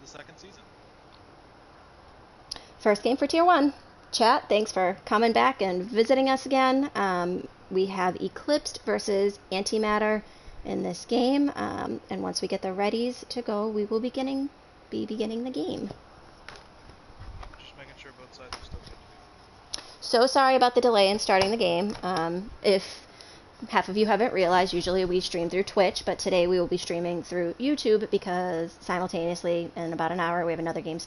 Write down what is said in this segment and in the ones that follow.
the second season. First game for Tier 1. Chat, thanks for coming back and visiting us again. We have Eclipsed versus Antimatter in this game, and once we get the readies to go, we will be beginning the game. Just making sure both sides are still good to go. So sorry about the delay in starting the game. If half of you haven't realized, usually we stream through Twitch, but today we will be streaming through YouTube because simultaneously in about an hour we have another game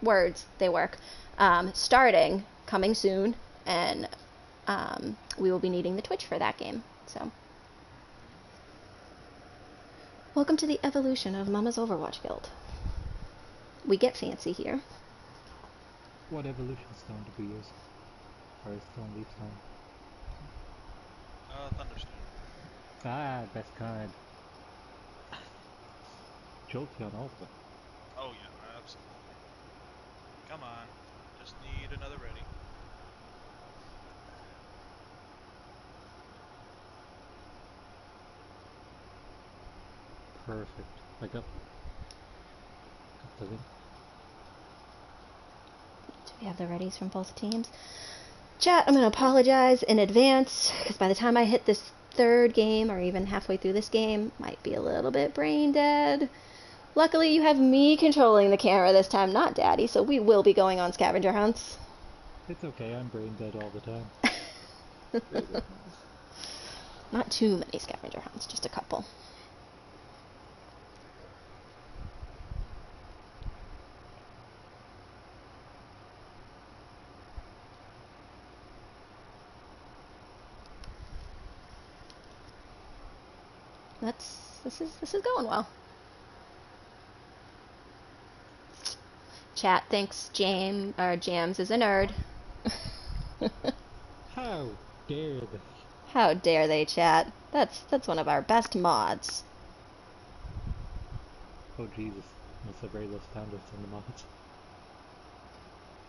words, they work. Starting, coming soon, and we will be needing the Twitch for that game. So, welcome to the evolution of Mama's Overwatch Guild. We get fancy here. What evolution stone do we use? Firestone, leaf stone? Thunderstone. Ah, best kind. Jolteon also. Oh yeah, absolutely. Come on, just need another ready. Perfect. I got the link. Do we have the readies from both teams? Chat, I'm going to apologize in advance, because by the time I hit this third game, or even halfway through this game, might be a little bit brain dead. Luckily, you have me controlling the camera this time, not Daddy, so we will be going on scavenger hunts. It's okay, I'm brain dead all the time. Not too many scavenger hunts, just a couple. This is going well. Chat thinks Jams is a nerd. How dare they? How dare they, chat? That's one of our best mods. Oh Jesus, must have very low standards on the mods.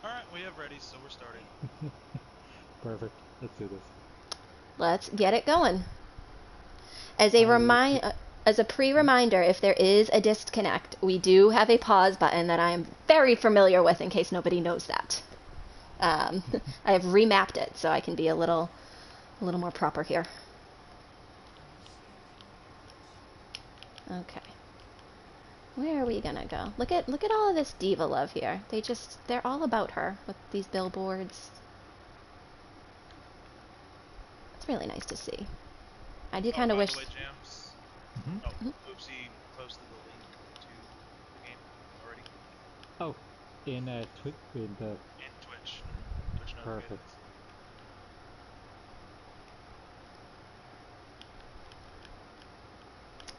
Alright, we have readies, so we're starting. Perfect, let's do this. Let's get it going. As a pre-reminder, if there is a disconnect, we do have a pause button that I am very familiar with in case nobody knows that. I have remapped it so I can be a little more proper here. Okay. Where are we gonna go? Look at all of this diva love here. They're all about her with these billboards. It's really nice to see. I do kind of wish. By the way, Jams. Oopsie posted the link to the game already. Oh, in Twitch. In Twitch. Twitch Perfect.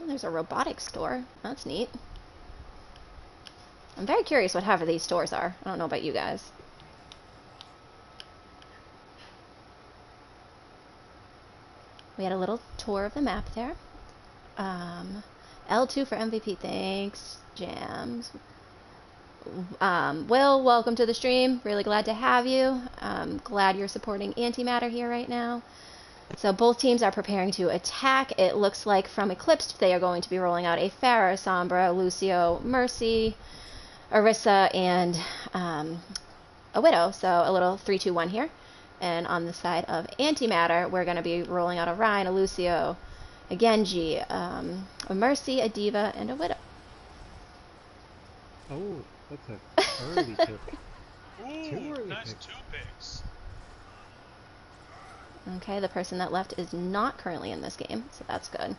Oh, there's a robotics store. That's neat. I'm very curious what half of these stores are. I don't know about you guys. We had a little tour of the map there. L2 for MVP. Thanks, Jams. Will, welcome to the stream. Really glad to have you. Glad you're supporting Antimatter here right now. So both teams are preparing to attack. It looks like from Eclipsed they are going to be rolling out a Pharah, Sombra, Lucio, Mercy, Orisa, and a Widow. So a little 3-2-1 here. And on the side of Antimatter, we're going to be rolling out a Ryan, a Lucio, a Genji, a Mercy, a Diva, and a Widow. Oh, that's a early pick. Ooh, nice two picks. Okay, the person that left is not currently in this game, so that's good.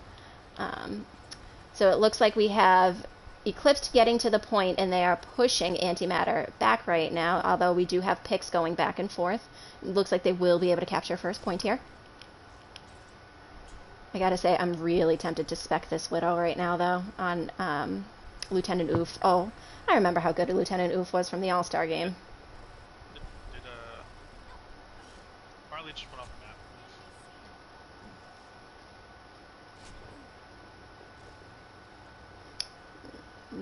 So it looks like we have Eclipsed getting to the point, and they are pushing Antimatter back right now, although we do have picks going back and forth. It looks like they will be able to capture first point here. I gotta say, I'm really tempted to spec this Widow right now, though, on Lieutenant Oof. Oh, I remember how good Lieutenant Oof was from the All-Star game. Did Marley just went off the map?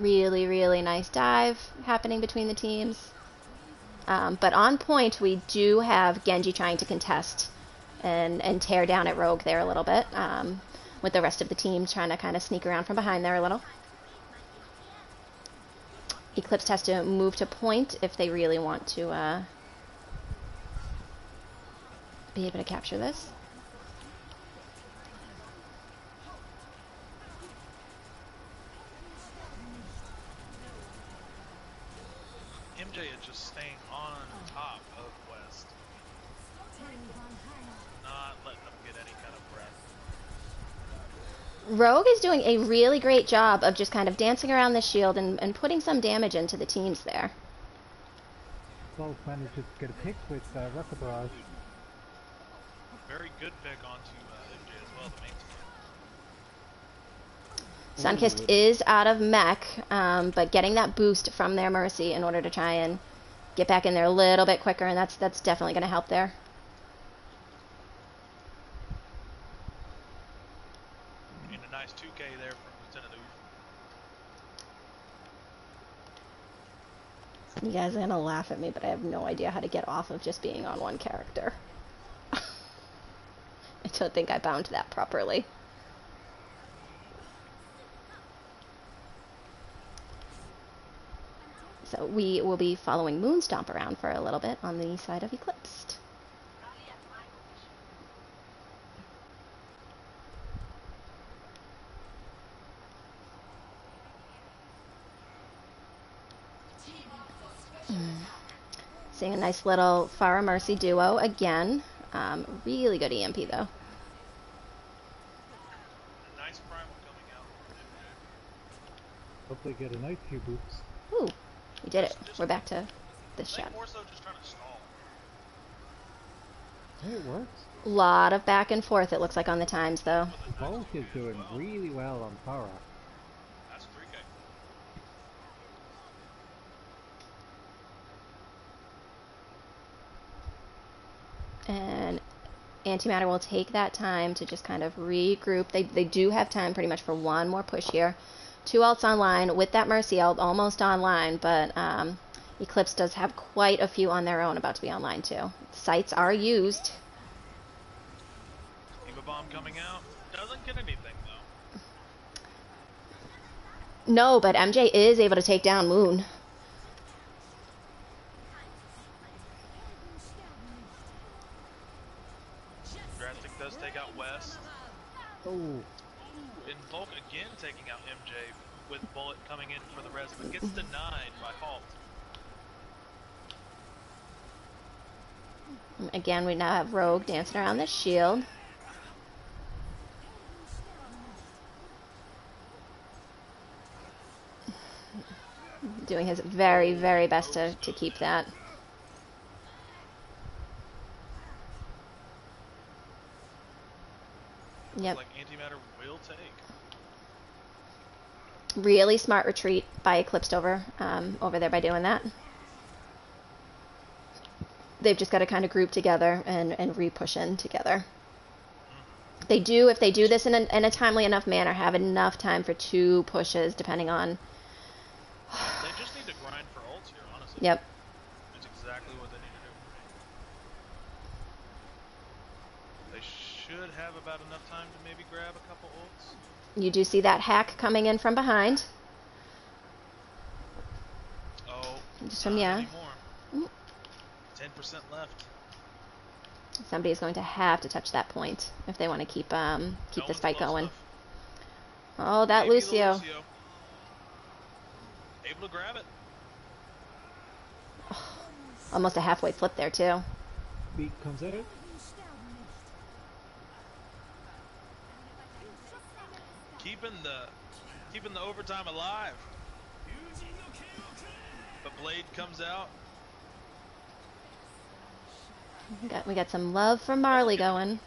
Really, really nice dive happening between the teams. But on point, we do have Genji trying to contest and tear down at Rogue there a little bit, with the rest of the team trying to kind of sneak around from behind there a little. Eclipsed has to move to point if they really want to be able to capture this. MJ is just staying on top of West. Not letting them get any kind of breath. Rogue is doing a really great job of just kind of dancing around the shield and putting some damage into the teams there. Wolf managed to get a pick with Rocket Barrage. Very good pick onto MJ as well, the main team. Sunkist is out of mech, but getting that boost from their Mercy in order to try and get back in there a little bit quicker, and that's definitely going to help there. And a nice 2K there from Lieutenant Oof. You guys are going to laugh at me, but I have no idea how to get off of just being on one character. I don't think I bound that properly. So we will be following Moonstomp around for a little bit on the side of Eclipsed. Seeing a nice little Pharah Mercy duo again. Really good EMP though. Nice primal coming out. Hope they get a night few boots. Ooh, we did it. We're back to this shot. More so just trying to stall. Hey, it works. A lot of back and forth it looks like on the times though. Bulk is doing really well on Pharah. That's 3K. And Antimatter will take that time to just kind of regroup. They do have time pretty much for one more push here. 2 ults online with that Mercy ult almost online, but Eclipse does have quite a few on their own about to be online too. Sights are used. Eva Bomb coming out. Doesn't get anything though. No, but MJ is able to take down Moon. Drastic does take out West. Oh, In bulk again taking out MJ with Bullet coming in for the res, but gets denied by Halt. Again, we now have Rogue dancing around the shield. Doing his very, very best to keep that. Yep. Like Antimatter will take. Really smart retreat by Eclipsed over there by doing that. They've just got to kind of group together and re-push in together. They do, if they do this in a timely enough manner, have enough time for 2 pushes, depending on... They just need to grind for ults here, honestly. Yep. That's exactly what they need to do. They should have about enough time to maybe grab a couple ults. You do see that hack coming in from behind. Oh, Just from, yeah. 10% left. Somebody's going to have to touch that point if they want to keep this fight going. Enough. Oh, that Maybe Lucio. Able to grab it. Almost a halfway flip there, too. beat comes out. Keeping the overtime alive. The blade comes out. We got some love for Marley going.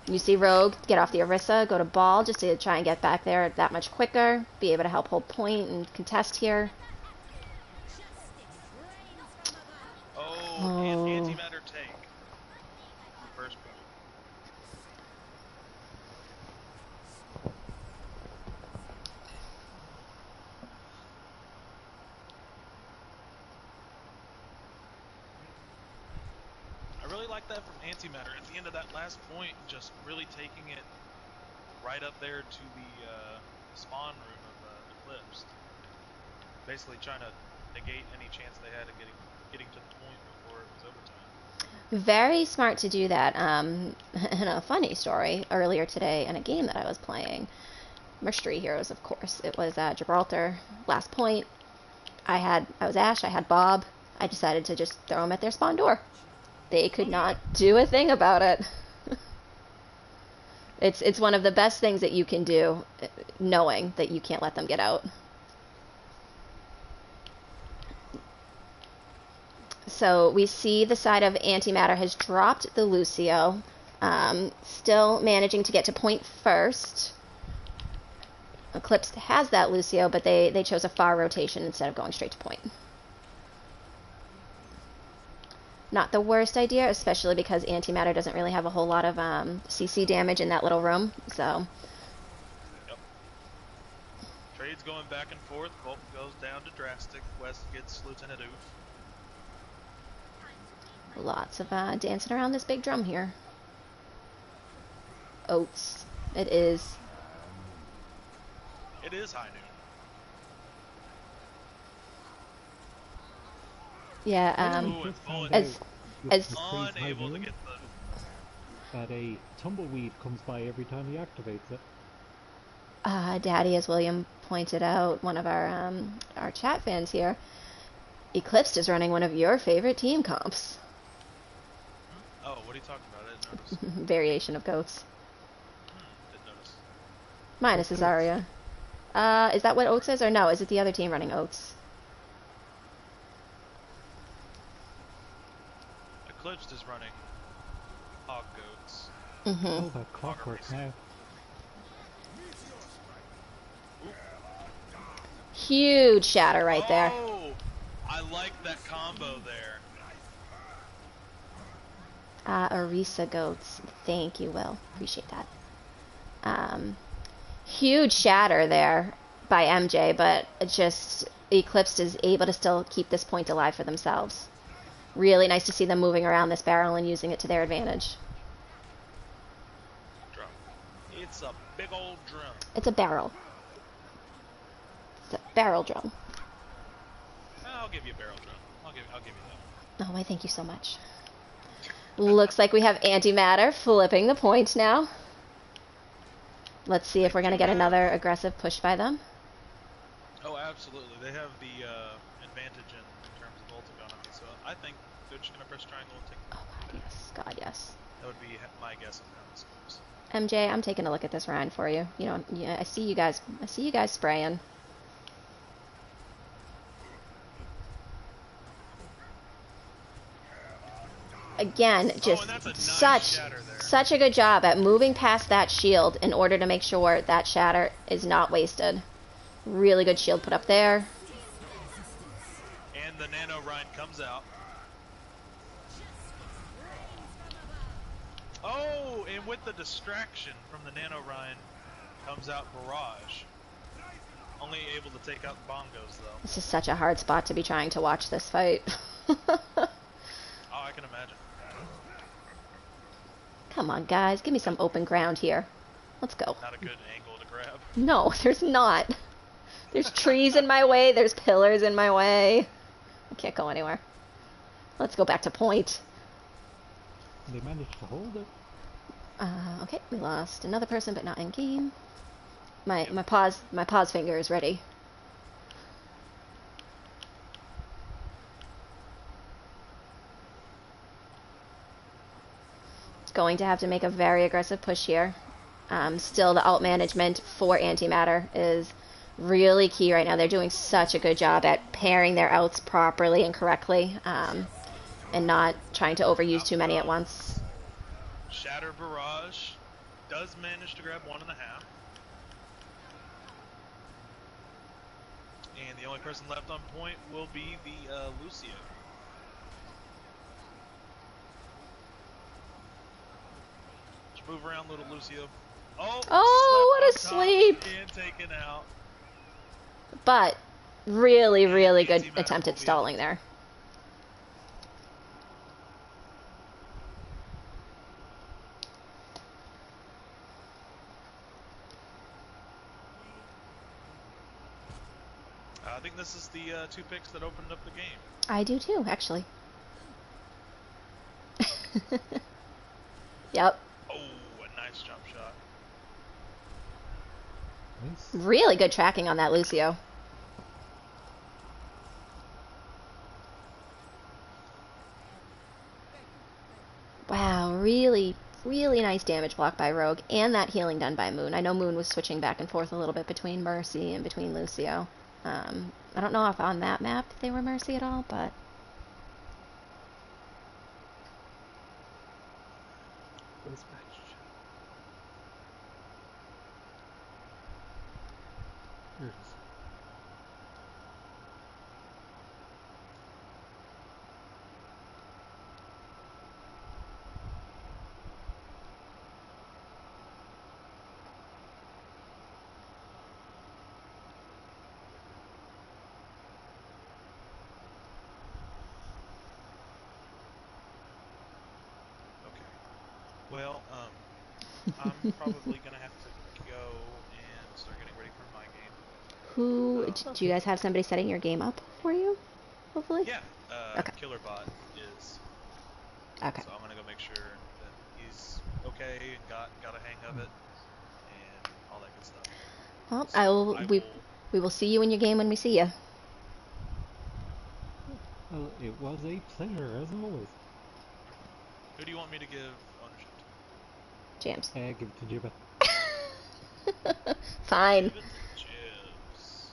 You see Rogue get off the Orisa, go to Ball just to try and get back there that much quicker, be able to help hold point and contest here. Oh. Antimatter take. First point. I really like that from Antimatter. At the end of that last point, just really taking it right up there to the spawn room of Eclipsed. Basically trying to negate any chance they had of getting to the point before it was overtime. Very smart to do that. And a funny story, earlier today in a game that I was playing, Mercenary Heroes, of course. It was Gibraltar, last point. I was Ash, I had Bob. I decided to just throw them at their spawn door. They could not do a thing about it. It's one of the best things that you can do, knowing that you can't let them get out. So we see the side of Antimatter has dropped the Lucio, still managing to get to point first. Eclipsed has that Lucio, but they chose a far rotation instead of going straight to point. Not the worst idea, especially because Antimatter doesn't really have a whole lot of CC damage in that little room, so... Yep. Trade's going back and forth. Volk goes down to Drastic. West gets Lieutenant Oof. Lots of dancing around this big drum here. Oats. It is. It is high noon. Yeah, Ooh, and as unable to get the... That a tumbleweed comes by every time he activates it. Daddy, as William pointed out, one of our chat fans here, Eclipsed is running one of your favorite team comps. Oh, what are you talking about? I didn't notice. Variation of goats. Didn't notice. Minus Azaria. Is that what Oats is, or no? Is it the other team running Oats? Eclipsed is running hog goats. Mm-hmm. Oh, that clockwork now. Huge shatter right there. Oh, I like that combo there. Orisa goats. Thank you, Will. Appreciate that. Huge shatter there by MJ, but just Eclipsed is able to still keep this point alive for themselves. Really nice to see them moving around this barrel and using it to their advantage. Drum. It's a big old drum. It's a barrel. It's a barrel drum. I'll give you a barrel drum. I'll give you that. Oh, I thank you so much. Looks like we have Antimatter flipping the point now. Let's see if we're going to get another aggressive push by them. Oh, absolutely. They have the advantage in terms of ult economy, so I think they're just going to press triangle and take... Oh, God, yes. God, yes. That would be my guess on how this goes. MJ, I'm taking a look at this round for you. You know, yeah, I see you guys spraying. Again, just such a good job at moving past that shield in order to make sure that shatter is not wasted. Really good shield put up there. And the Nano Rhine comes out. Oh, and with the distraction from the Nano Rhine comes out Barrage. Only able to take out the bongos, though. This is such a hard spot to be trying to watch this fight. Oh, I can imagine. Come on, guys. Give me some open ground here. Let's go. Not a good angle to grab. No, there's not. There's trees in my way. There's pillars in my way. I can't go anywhere. Let's go back to point. They managed to hold it. Okay, we lost another person, but not in game. My pause finger is ready. Going to have to make a very aggressive push here. Still, the alt management for Antimatter is really key right now. They're doing such a good job at pairing their outs properly and correctly, and not trying to overuse too many at once. Shatter Barrage does manage to grab 1.5. And the only person left on point will be the Lucio. Just move around, little Lucio. Oh, what a sleep! And taken out. But really, really good attempt at stalling there. I think this is the 2 picks that opened up the game. I do too, actually. Yep. Oh, a nice jump shot. Nice. Really good tracking on that Lucio. Wow, really, really nice damage block by Rogue, and that healing done by Moon. I know Moon was switching back and forth a little bit between Mercy and between Lucio. I don't know if on that map they were Mercy at all, but... Where's match? Here it is. Well, I'm probably gonna have to go and start getting ready for my game. Do you guys have somebody setting your game up for you? Hopefully? Yeah, Okay. Killerbot is. Okay. So I'm gonna go make sure that he's okay and got a hang of it and all that good stuff. Well, So we will see you in your game when we see you. Well, it was a pleasure, as always. Who do you want me to give ownership to? James. Give it to Jibba. Fine. Give it to Jibs.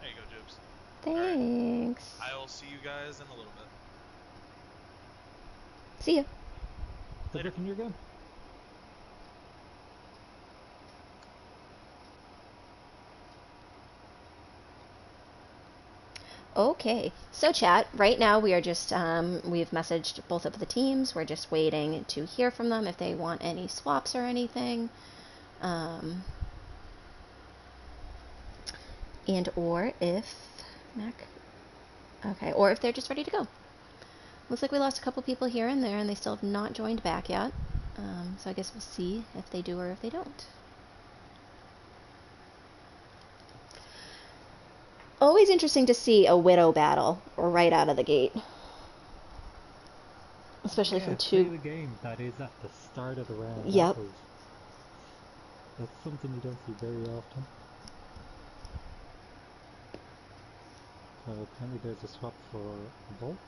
There you go, Jibs. Thanks. Right. I'll see you guys in a little bit. See ya. Good luck in your game. Okay, so chat, right now we are just, we've messaged both of the teams. We're just waiting to hear from them if they want any swaps or anything. And or if, or if they're just ready to go. Looks like we lost a couple people here and there and they still have not joined back yet. So I guess we'll see if they do or if they don't. Always interesting to see a Widow battle right out of the gate. Especially from two... Play the game that is at the start of the round. Yep. That's something you don't see very often. So apparently there's a swap for Volk.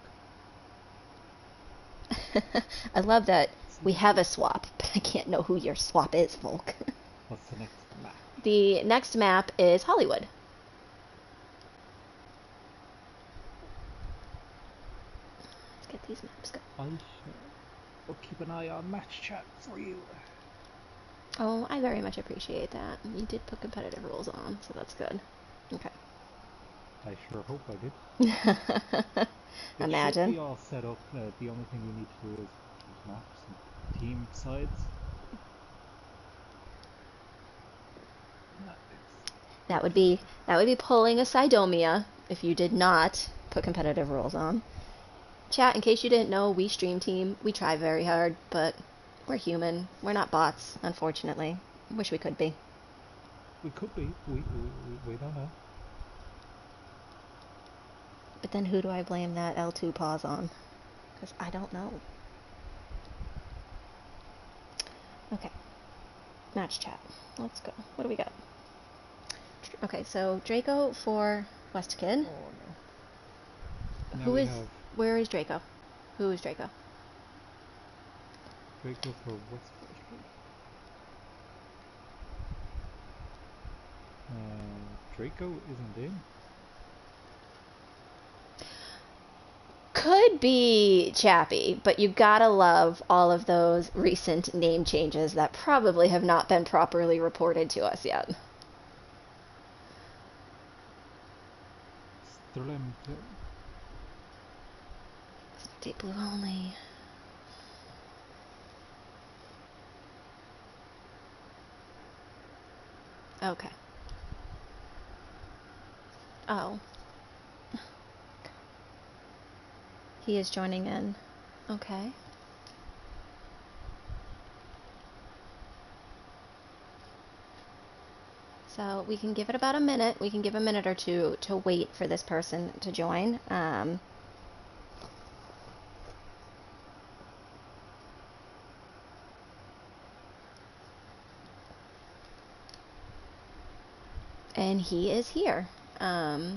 I love that we have a swap, but I can't know who your swap is, Volk. What's the next map? The next map is Hollywood. Let's get these maps going. I'll keep an eye on match chat for you. Oh, I very much appreciate that. You did put competitive rules on, so that's good. Okay. I sure hope I did. Imagine. It should be all set up. The only thing we need to do is maps and team sides. That would be pulling a Sidomia if you did not put competitive rules on. Chat, in case you didn't know, we stream team. We try very hard, but we're human. We're not bots, unfortunately. Wish we could be. We could be. We don't know. But then who do I blame that L2 pause on? Because I don't know. Okay. Match chat. Let's go. What do we got? Okay, so Draco for Westkid. Oh no. Who is... Where is Draco? Who is Draco? Draco for Westkid. Draco isn't in. Could be Chappie, but you gotta love all of those recent name changes that probably have not been properly reported to us yet. Deep blue only. Okay. Oh. He is joining in. Okay. So we can give it about a minute. We can give a minute or two to wait for this person to join. And he is here. I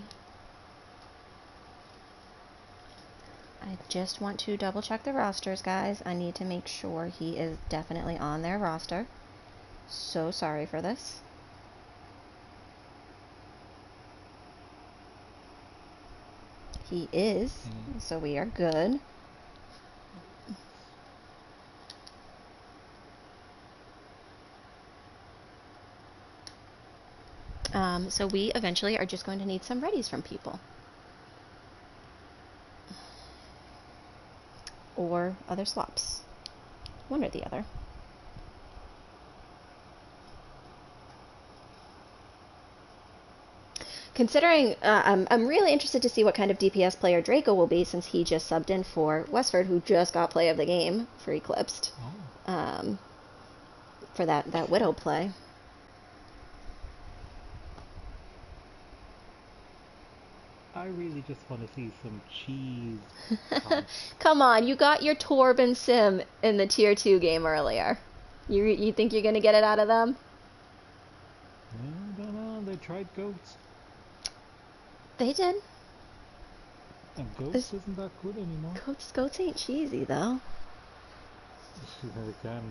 just want to double check the rosters, guys. I need to make sure he is definitely on their roster. So sorry for this. He is, so we are good. So we eventually are just going to need some readies from people. Or other swaps. One or the other. Considering, I'm really interested to see what kind of DPS player Draco will be, since he just subbed in for Westford, who just got play of the game for Eclipsed. For that Widow play. I really just want to see some cheese. Come on, you got your Torb and Sim in the Tier 2 game earlier. You think you're going to get it out of them? I don't know, they tried goats. They did. And goats isn't that good anymore. Goats ain't cheesy, though. They can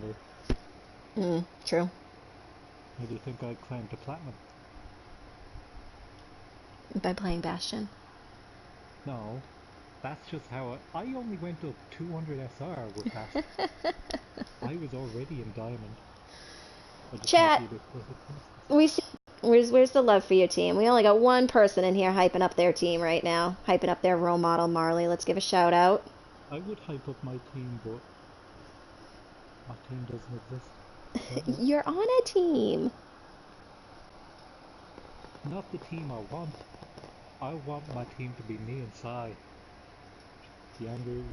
be. True. How do you think I climbed to platinum? By playing Bastion. No, that's just how I only went up 200 SR with Bastion. I was already in Diamond. Chat, we see, where's the love for your team? We only got one person in here hyping up their team right now. Hyping up their role model, Marley. Let's give a shout out. I would hype up my team, but my team doesn't exist. You're on a team. Not the team I want. I want my team to be me and Sai. The angry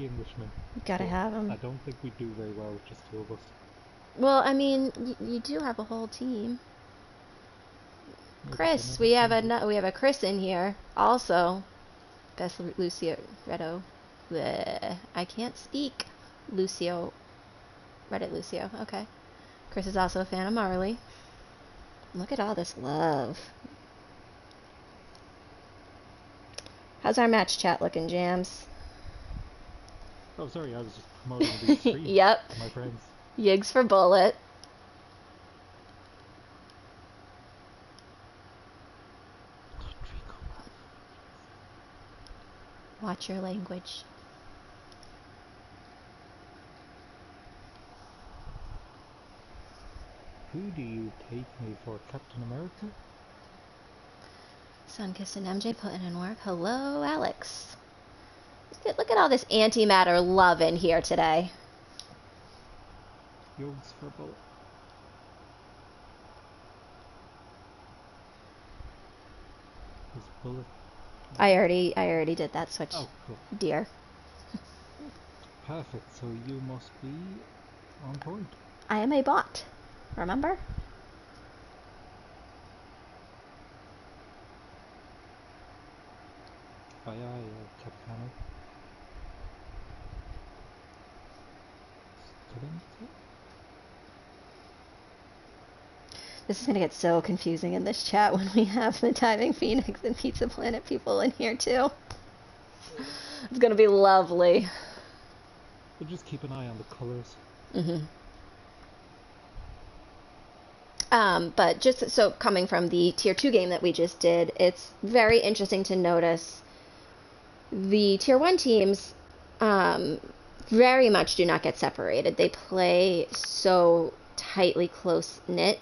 Englishman. Gotta have him. I don't think we do very well with just two of us. Well, I mean, you do have a whole team. Chris, we have a Chris in here also. Best Lucio Redo. Bleh. I can't speak. Lucio. Reddit Lucio. Okay. Chris is also a fan of Marley. Look at all this love. How's our match chat looking, Jams? Oh, sorry, I was just promoting these streams yep. to my friends. Yigs for Bullet. Watch your language. Who do you take me for, Captain America? Sunkiss and MJ putting in work. Hello, Alex. Look at all this antimatter love in here today. Yogs for Bullet. Is Bullet? I already did that switch. Oh, cool. Dear. Perfect. So you must be on point. I am a bot. Remember? Capcano. This is going to get so confusing in this chat when we have the Diving Phoenix and Pizza Planet people in here too. It's going to be lovely. We'll just keep an eye on the colors. But just so coming from the Tier 2 game that we just did, it's very interesting to notice the Tier 1 teams very much do not get separated. They play so tightly close-knit,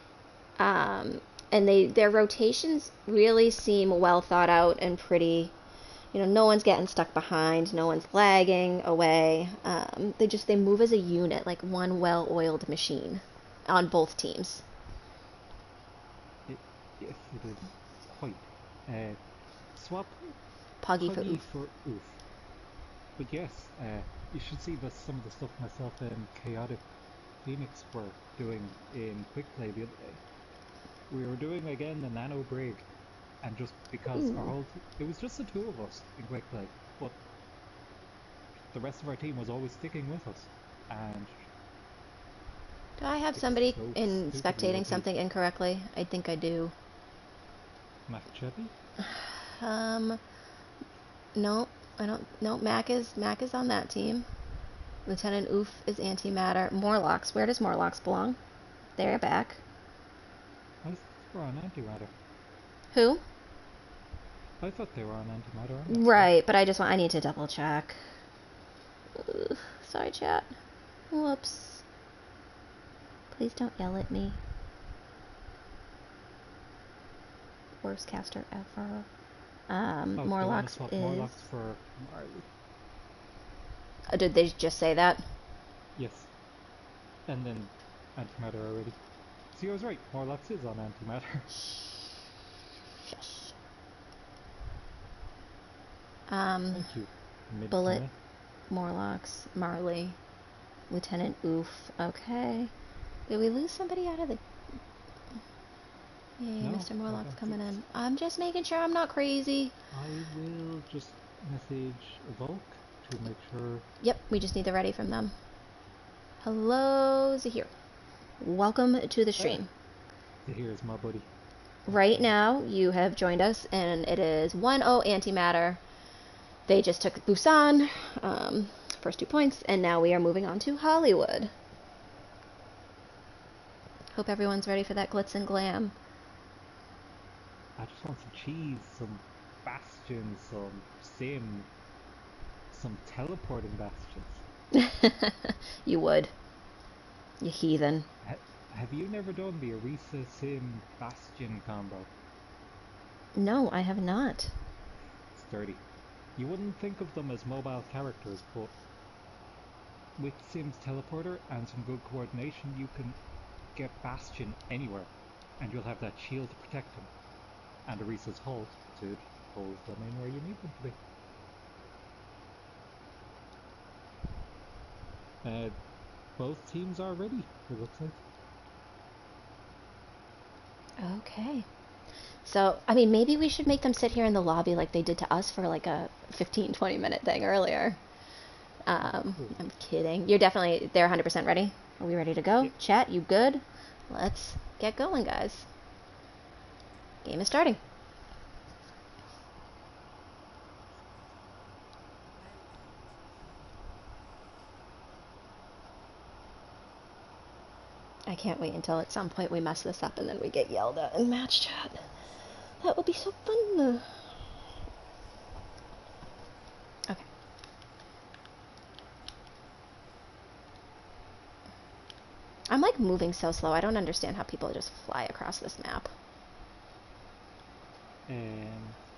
and their rotations really seem well thought out and pretty, no one's getting stuck behind, no one's lagging away. They move as a unit, like one well-oiled machine on both teams. Yes, it is quite. Swap Poggy for oof. But yes, you should see some of the stuff myself and Chaotic Phoenix were doing in Quick Play the other day. We were doing again the nano brig, and just because our whole it was just the two of us in quick play, but the rest of our team was always sticking with us, and Do I have it's somebody so in stupidly spectating OP. something incorrectly? I think I do. Machetti? No, I don't. No, Mac is on that team. Lieutenant Oof is Antimatter. Morlocks. Where does Morlocks belong? They're back. I thought they were on antimatter. Who? I thought they were on antimatter. I'm not sure. Right, but I need to double check. Ugh, sorry, chat. Whoops. Please don't yell at me. Worst caster ever. Oh, they wanna Morlocks swap is. Morlocks for Marley. Did they just say that? Yes. And then antimatter already. See, I was right. Morlocks is on antimatter. Shush. Thank you. Bullet, Mid-tenna. Morlocks, Marley, Lieutenant Oof. Okay. Did we lose somebody out of the... Yay, No, Mr. I Morlock's don't coming think in. I'm just making sure I'm not crazy. I will just message Evoke to make sure. Yep, we just need the ready from them. Hello, Zahir. Welcome to the stream. Here's my buddy. Right now, you have joined us, and it is 1-0 Antimatter. They just took Busan, first 2 points, and now we are moving on to Hollywood. Hope everyone's ready for that glitz and glam. I just want some cheese, some bastions, some sim, some teleporting bastions. You would. You heathen. Have you never done the Orisa sim bastion combo? No, I have not. It's dirty. You wouldn't think of them as mobile characters, but with Sim's teleporter and some good coordination, you can get Bastion anywhere, and you'll have that shield to protect him, and Orisa's hold to hold them in where you need them to be. Both teams are ready, it looks like. Okay. So, I mean, maybe we should make them sit here in the lobby like they did to us for like a 15-20 minute thing earlier. I'm kidding. They're 100% ready. Are we ready to go? Yep. Chat, you good? Let's get going, guys. Game is starting. I can't wait until at some point we mess this up and then we get yelled at in match chat. That would be so fun. Okay. I'm like moving so slow. I don't understand how people just fly across this map.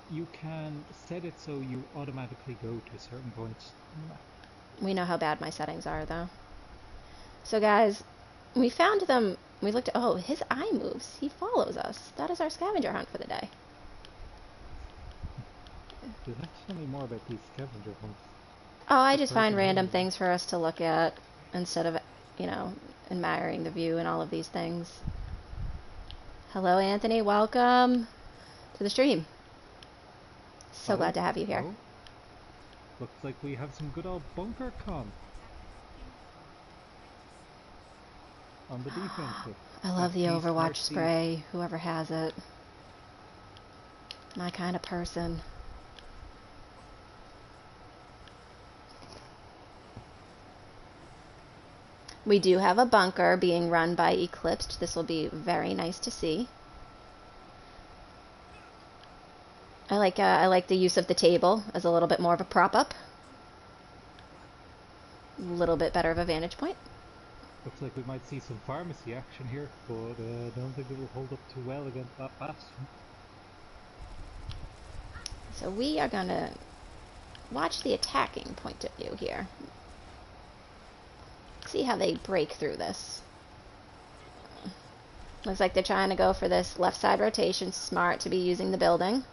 You can set it so you automatically go to certain points. We know how bad my settings are, though. So, guys, we found them. We looked at... Oh, his eye moves. He follows us. That is our scavenger hunt for the day. There's actually more about these scavenger hunts. Oh, I just find random things for us to look at instead of, admiring the view and all of these things. Hello, Anthony. Welcome to the stream. So glad to have you here. Oh. Looks like we have some good old bunker con on the defensive. I love the East Overwatch North spray, whoever has it. My kind of person. We do have a bunker being run by Eclipsed. This will be very nice to see. I like the use of the table as a little bit more of a prop up. A little bit better of a vantage point. Looks like we might see some pharmacy action here, but I don't think it will hold up too well against that bastion. So we are going to watch the attacking point of view here. See how they break through this. Looks like they're trying to go for this left side rotation. Smart to be using the building.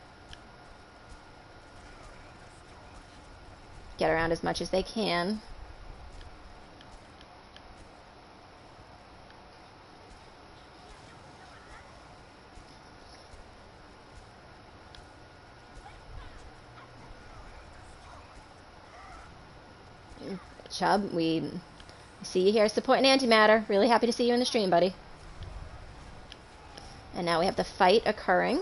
Get around as much as they can. Chubb, we see you here supporting Antimatter. Really happy to see you in the stream, buddy. And now we have the fight occurring.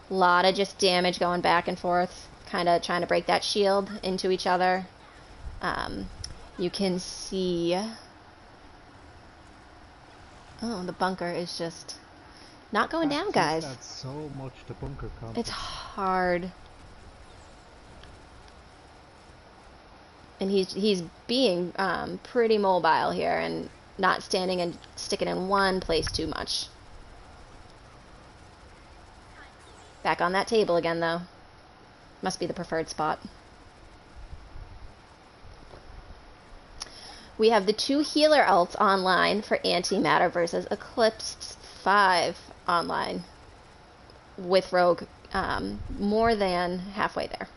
A lot of just damage going back and forth, kind of trying to break that shield into each other. You can see... Oh, the bunker is just not going down, guys. That's so much to bunker comp. It's hard. And he's being pretty mobile here and not standing and sticking in one place too much. Back on that table again, though. Must be the preferred spot. We have the 2 healer ults online for Antimatter versus Eclipsed 5 online. With Rogue more than halfway there.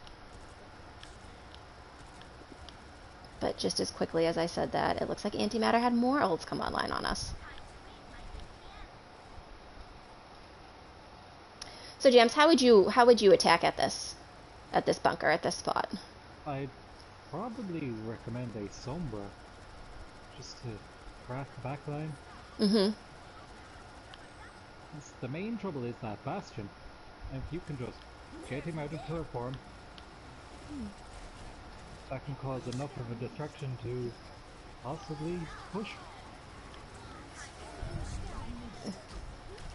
But just as quickly as I said that, it looks like Antimatter had more ults come online on us. So Jams, how would you attack at this bunker, at this spot? I'd probably recommend a Sombra, just to crack the back line. Mm-hmm. The main trouble is that Bastion, and if you can just get him out of turret form, that can cause enough of a distraction to possibly push.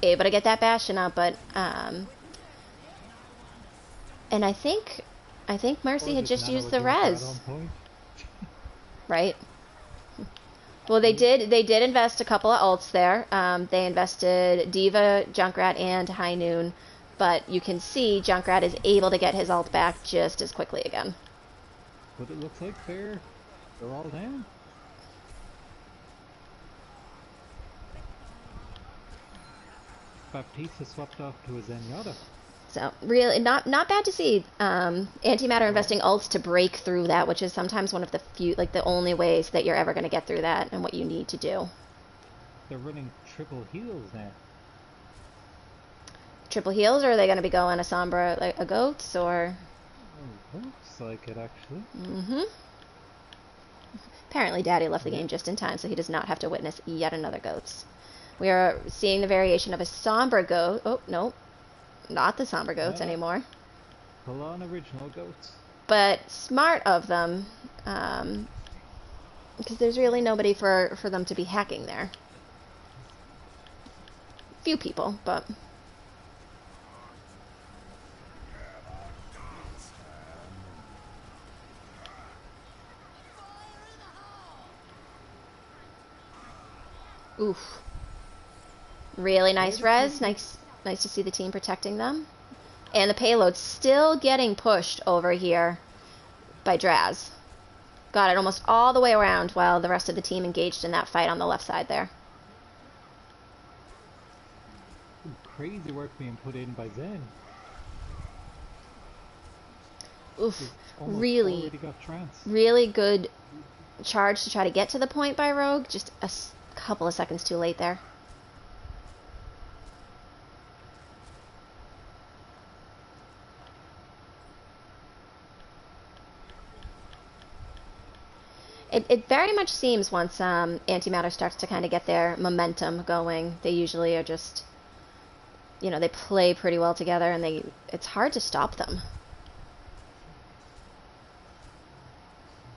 Able to get that Bastion out, but and I think Mercy had just used the res. Right. Well, they did invest a couple of ults there. They invested D.Va, Junkrat, and High Noon, but you can see Junkrat is able to get his ult back just as quickly again. But it looks like they're all down. Baptista swapped off to a Zenyatta. So really, not bad to see. Antimatter investing ults to break through that, which is sometimes one of the few, like the only ways that you're ever going to get through that, and what you need to do. They're running triple heals now. Triple heals, or are they going to be going a Sombra, like a Goats, or? Oh, looks like it actually. Mm-hmm. Apparently, Daddy left the game just in time, so he does not have to witness yet another Goats. We are seeing the variation of a Sombra Goat. Oh no. Not the Sombra Goats anymore. Full on original Goats. But smart of them, because there's really nobody for them to be hacking there. Few people, but... Oof. Really nice res. Nice to see the team protecting them. And the payload's still getting pushed over here by Draz. Got it almost all the way around while the rest of the team engaged in that fight on the left side there. Some crazy work being put in by Zen. Oof. Really good charge to try to get to the point by Rogue. Just a couple of seconds too late there. It very much seems once Antimatter starts to kind of get their momentum going, they usually are just, you know, they play pretty well together, and it's hard to stop them.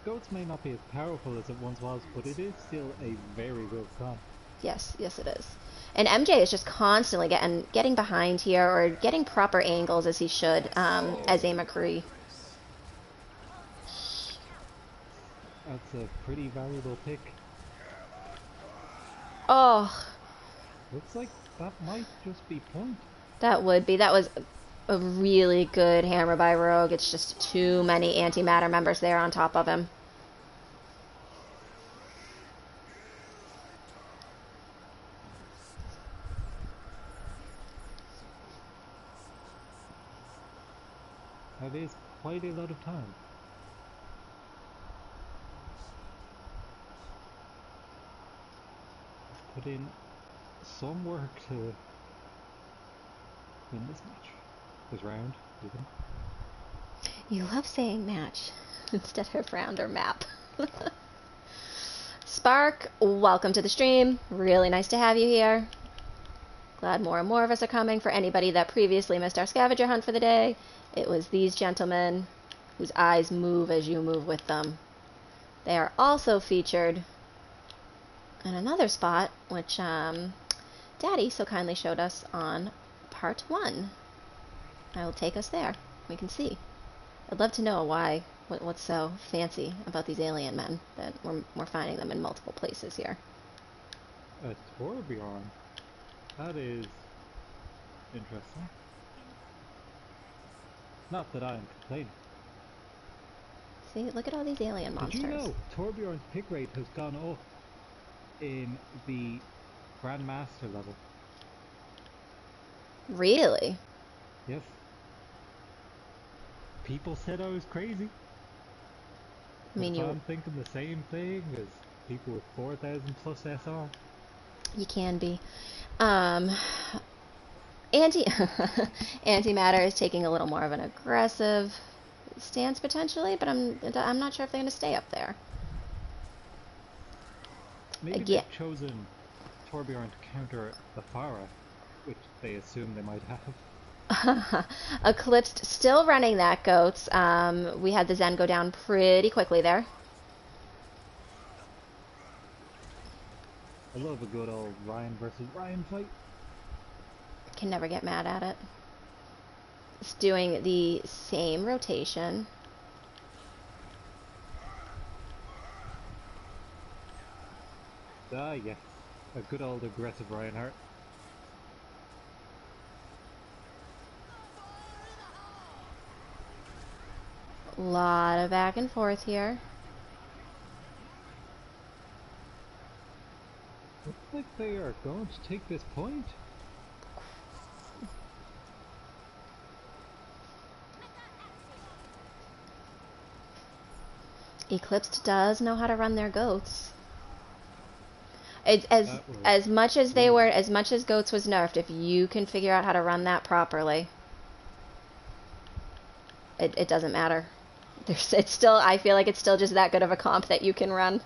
Goats may not be as powerful as it once was, but it is still a very good comp. Yes, it is. And MJ is just constantly getting behind here, or getting proper angles as he should, as a McCree. That's a pretty valuable pick. Oh. Looks like that might just be point. That would be. That was a really good hammer by Rogue. It's just too many Antimatter members there on top of him. That is quite a lot of time. Put in some work to win this match. This round, even. You love saying match instead of round or map. Spark, welcome to the stream. Really nice to have you here. Glad more and more of us are coming. For anybody that previously missed our scavenger hunt for the day, it was these gentlemen whose eyes move as you move with them. They are also featured in another spot, which Daddy so kindly showed us on part 1. I will take us there. We can see. I'd love to know what's so fancy about these alien men that we're finding them in multiple places here. A Torbjorn. That is interesting. Not that I'm complaining. See, look at all these alien monsters. Did you know Torbjorn's pick rate has gone up in the Grandmaster level? Really? Yes. People said I was crazy. I mean, I'm thinking the same thing as people with 4,000 plus SR. You can be. Antimatter is taking a little more of an aggressive stance potentially, but I'm not sure if they're going to stay up there. Maybe they've chosen Torbjorn to counter the Farah, which they assume they might have. Eclipsed still running that, goats. We had the Zen go down pretty quickly there. I love a good old Ryan versus Ryan fight. Can never get mad at it. It's doing the same rotation. Ah, yes. A good old aggressive Reinhardt. Lot of back and forth here. Looks like they are going to take this point. Eclipsed does know how to run their goats. As much as goats was nerfed, if you can figure out how to run that properly, it doesn't matter. I feel like it's still just that good of a comp that you can run.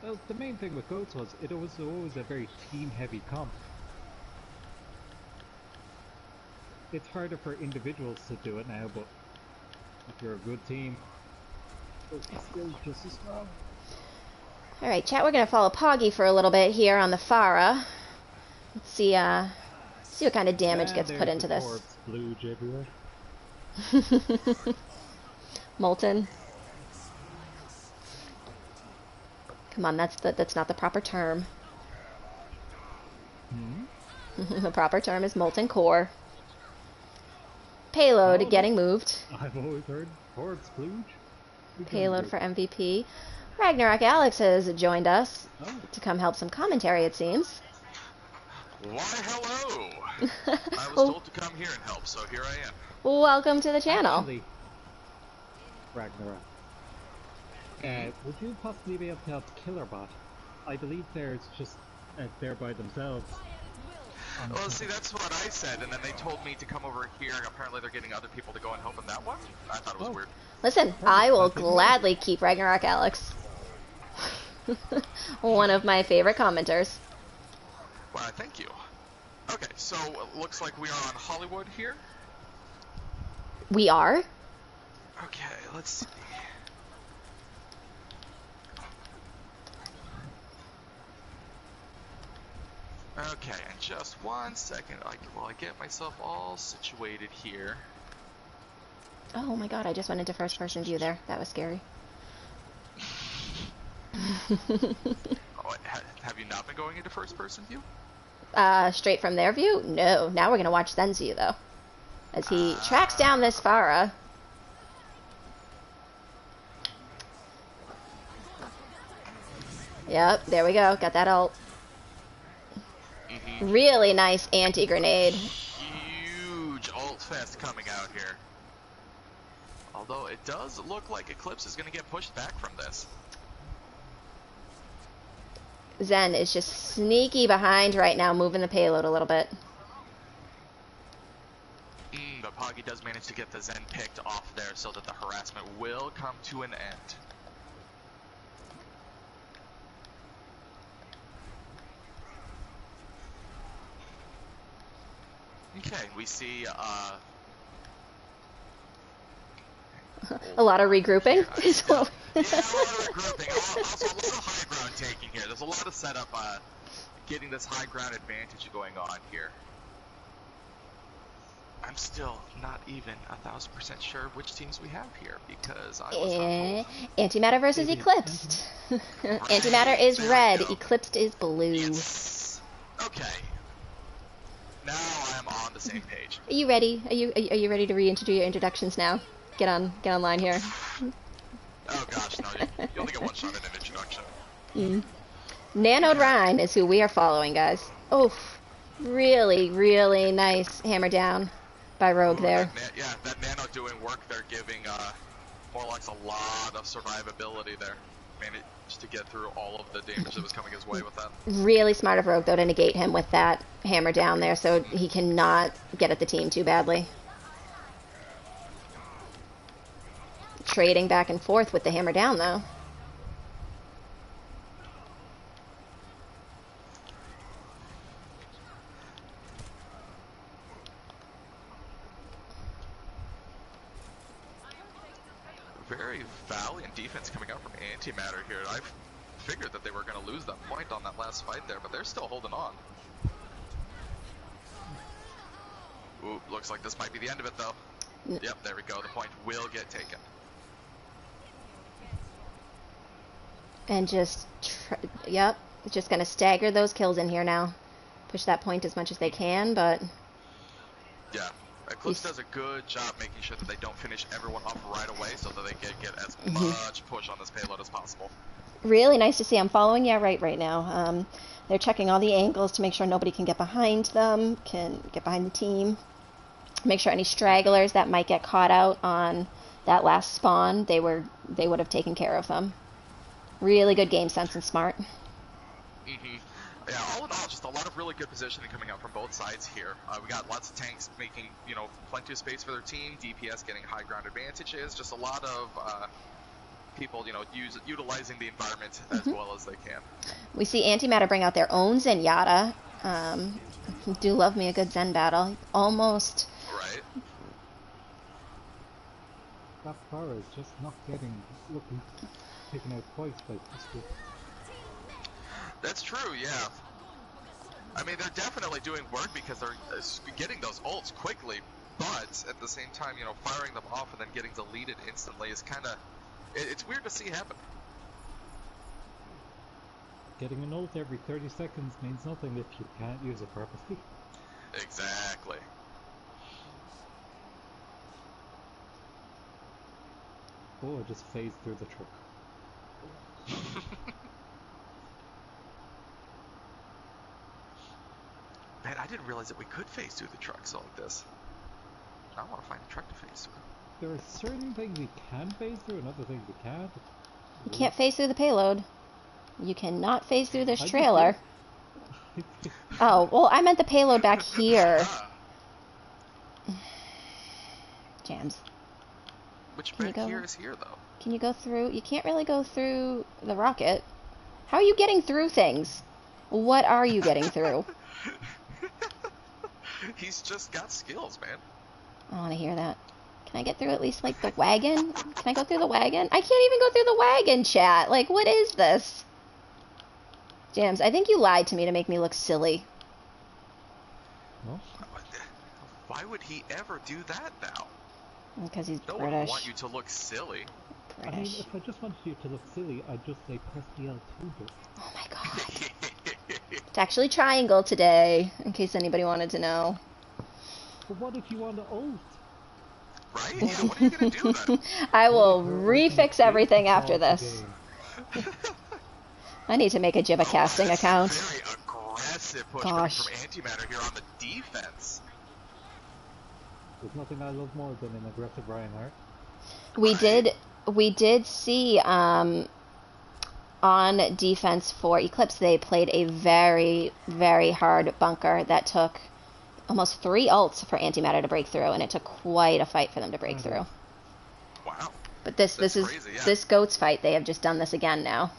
Well, the main thing with goats was it was always a very team-heavy comp. It's harder for individuals to do it now, but if you're a good team, it's still just as strong. Alright, chat, we're going to follow Poggy for a little bit here on the Farah. Let's see what kind of damage gets put into this. Orbs, blue everywhere. Molten. Come on, that's not the proper term. Hmm? The proper term is molten core. Payload getting moved. I've always heard orbs, blue. Payload for MVP. Ragnarok Alex has joined us to come help some commentary, it seems. Why, hello! I was told to come here and help, so here I am. Welcome to the channel. Actually, Ragnarok, would you possibly be able to help Killerbot? I believe they're just there by themselves. Well, see, that's what I said, and then they told me to come over here, and apparently they're getting other people to go and help in that one? I thought it was weird. Listen, I will gladly keep Ragnarok Alex. One of my favorite commenters. Well, thank you. Okay, so it looks like we are on Hollywood here. We are? Okay, let's see. Okay, and just 1 second while I get myself all situated here. Oh my god, I just went into first person view there. That was scary. Oh, have you not been going into first person view? Straight from their view? No. Now we're gonna watch Zen's view though. As he tracks down this Farah. Yep, there we go. Got that ult. Really nice anti-grenade. Huge ult fest coming out here. Although it does look like Eclipse is going to get pushed back from this. Zen is just sneaky behind right now, moving the payload a little bit. The Poggy does manage to get the Zen picked off there so that the harassment will come to an end. Okay, we see a lot of regrouping. Yeah, a lot of regrouping. Also a lot of high ground taking here. There's a lot of setup, getting this high ground advantage going on here. I'm still not even 1,000% sure which teams we have here because I was not told. Antimatter versus Eclipsed. Antimatter is red, Eclipsed is blue. Yes. Okay. Now I'm on the same page. Are you ready? Are you ready to reintroduce your introductions now? Get online here. Oh gosh, no, you only get one shot at an introduction. Nanode Rhyme is who we are following, guys. Oh, really, really nice hammer down by Rogue there. That Nano doing work there, giving Morlocks a lot of survivability there. Managed to get through all of the damage that was coming his way with that. Really smart of Rogue, though, to negate him with that hammer down there so he cannot get at the team too badly. Trading back and forth with the hammer down, though. Very valiant defense coming out from Antimatter here. I figured that they were going to lose that point on that last fight there, but they're still holding on. Ooh, looks like this might be the end of it, though. Yep, there we go. The point will get taken. And just, just going to stagger those kills in here now. Push that point as much as they can, but... Yeah, Eclipse does a good job making sure that they don't finish everyone off right away so that they get as much push on this payload as possible. Really nice to see. I'm following you right now. They're checking all the angles to make sure nobody can get behind them, can get behind the team. Make sure any stragglers that might get caught out on that last spawn, they would have taken care of them. Really good game sense and smart. Yeah, all in all, just a lot of really good positioning coming out from both sides here. We got lots of tanks making, plenty of space for their team. DPS getting high ground advantages. Just a lot of people, utilizing the environment as well as they can. We see Antimatter bring out their own Zenyatta. Do love me a good Zen battle. Almost. Right. That Farah is just not taken out twice by Pistol. That's true, yeah. I mean, they're definitely doing work because they're getting those ults quickly, but at the same time, firing them off and then getting deleted instantly is kind of... It's weird to see happen. Getting an ult every 30 seconds means nothing if you can't use it purposely. Exactly. Oh, I just phased through the truck. Man, I didn't realize that we could phase through the trucks like this. I want to find a truck to phase through. There are certain things we can phase through and other things we can't. You can't phase through the payload. You cannot phase through this trailer. Oh, well, I meant the payload back here. Jams. Which back here is here, though? Can you go through? You can't really go through the rocket. How are you getting through things? What are you getting through? He's just got skills, man. I want to hear that. Can I get through at least, like, the wagon? Can I go through the wagon? I can't even go through the wagon, chat. Like, what is this? Jams, I think you lied to me to make me look silly. No? Why would he ever do that now? Because he's no British. one would want you to look silly. British. I mean, if I just wanted you to look silly, I'd just say press the L2 button. Oh my god. It's actually triangle today, in case anybody wanted to know. But what if you want to ult? Right? What are you going to do then? I will refix everything after this. I need to make a Jibba casting account. Very aggressive push from Antimatter here on the defense. There's nothing I love more than an aggressive Reinhardt. We did see on defense for Eclipse, they played a very, very hard bunker that took almost 3 ults for Antimatter to break through, and it took quite a fight for them to break through. Wow. But this is crazy, yeah. this goats fight. They have just done this again now.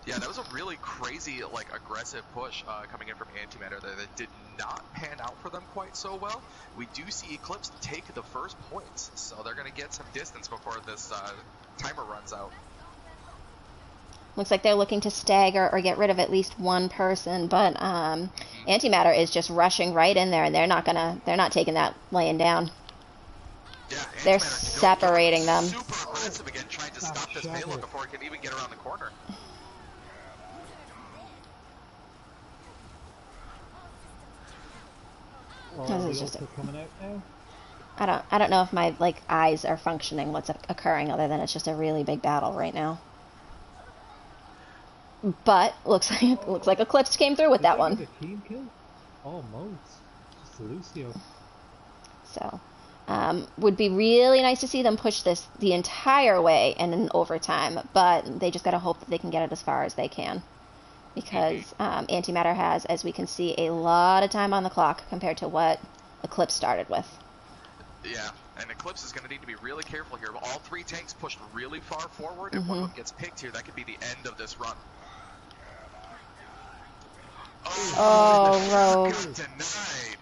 Yeah, that was a really crazy, like, aggressive push coming in from Antimatter there that did not pan out for them quite so well. We do see Eclipsed take the first points, so they're going to get some distance before this timer runs out. Looks like they're looking to stagger or get rid of at least one person, but Antimatter is just rushing right in there, and they're not taking that laying down. Yeah, they're separating them. Super aggressive again, trying to stop this payload before it can even get around the corner. This is just coming out now. I don't know if my eyes are functioning. What's occurring other than it's just a really big battle right now. But looks like Eclipsed came through with that one. A team kill? Almost. Just Lucio. So, would be really nice to see them push this the entire way and in overtime. But they just gotta hope that they can get it as far as they can. Because Antimatter has, as we can see, a lot of time on the clock compared to what Eclipse started with. Yeah, and Eclipse is going to need to be really careful here. All 3 tanks pushed really far forward. If one of them gets picked here, that could be the end of this run. Oh, Rogue. Got denied.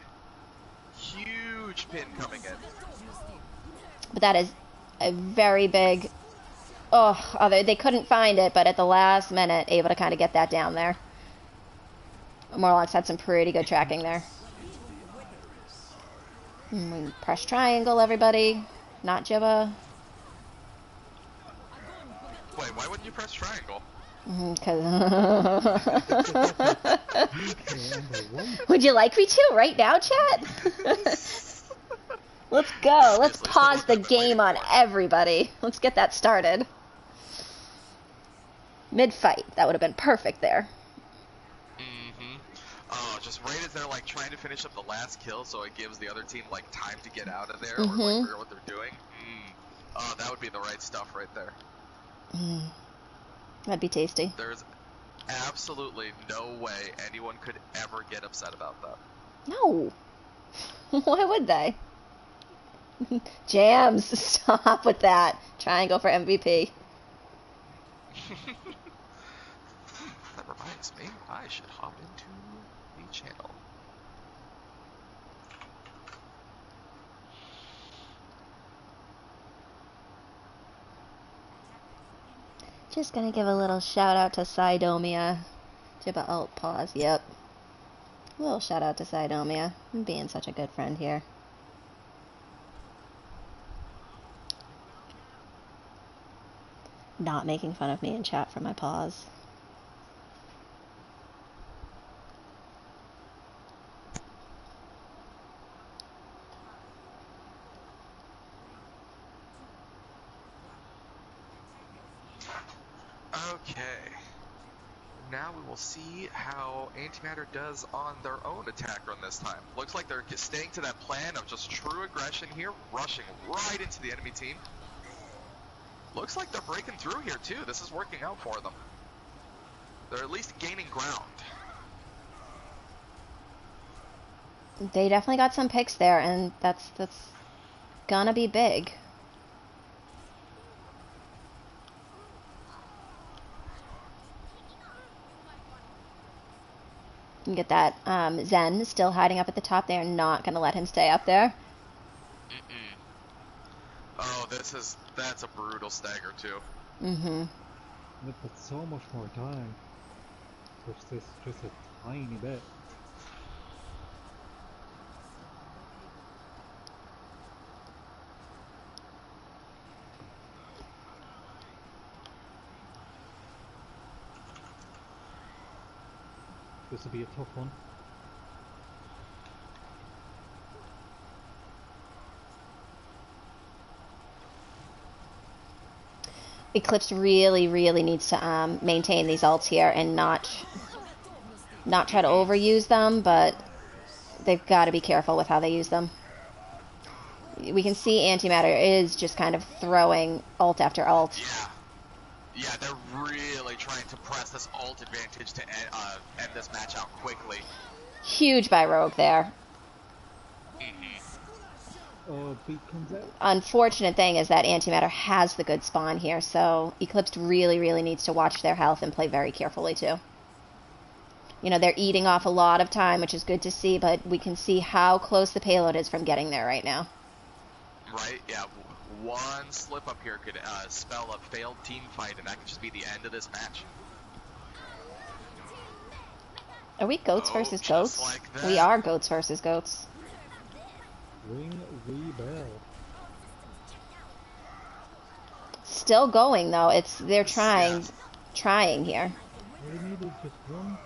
Huge pin coming in. But that is a very big... Oh, they couldn't find it, but at the last minute, able to kind of get that down there. Morlock's had some pretty good tracking there. We press triangle, everybody. Not Jibba. Wait, why wouldn't you press triangle? Would you like me to right now, chat? Let's go. Let's pause the game on everybody. Let's get that started. Mid-fight. That would have been perfect there. Oh, just right as they're like trying to finish up the last kill, so it gives the other team like time to get out of there or like figure out what they're doing. Oh, that would be the right stuff right there. That'd be tasty. There's absolutely no way anyone could ever get upset about that. No. Why would they? Jams, stop with that. Triangle for MVP. That reminds me, I should hop into the channel. Just gonna give a little shout out to Sidomia. Jibba alt pause, yep. A little shout out to Sidomia. I'm being such a good friend here. Not making fun of me in chat for my pause. Okay. Now we will see how Antimatter does on their own attack run this time. Looks like they're staying to that plan of just true aggression here, rushing right into the enemy team. Looks like they're breaking through here too. This is working out for them. They're at least gaining ground. They definitely got some picks there, and that's gonna be big. You can get that Zen still hiding up at the top. They're not gonna let him stay up there. Oh, that's a brutal stagger too. They've got so much more time. Push this just a tiny bit. This will be a tough one. Eclipse really needs to maintain these ults here and not try to overuse them, but they've got to be careful with how they use them. We can see Antimatter is just kind of throwing ult after ult. Yeah. Yeah, they're really trying to press this ult advantage to end this match out quickly. Huge by Rogue there. Oh, beat comes out. Unfortunate thing is that Antimatter has the good spawn here, so Eclipsed really, really needs to watch their health and play very carefully too. You know, they're eating off a lot of time, which is good to see, but we can see how close the payload is from getting there right now. Right, yeah. One slip up here could spell a failed team fight, and that could just be the end of this match. Are we goats versus goats? Like We are goats versus goats. Ring the bell. Still going though. They're trying here. All we need is just one.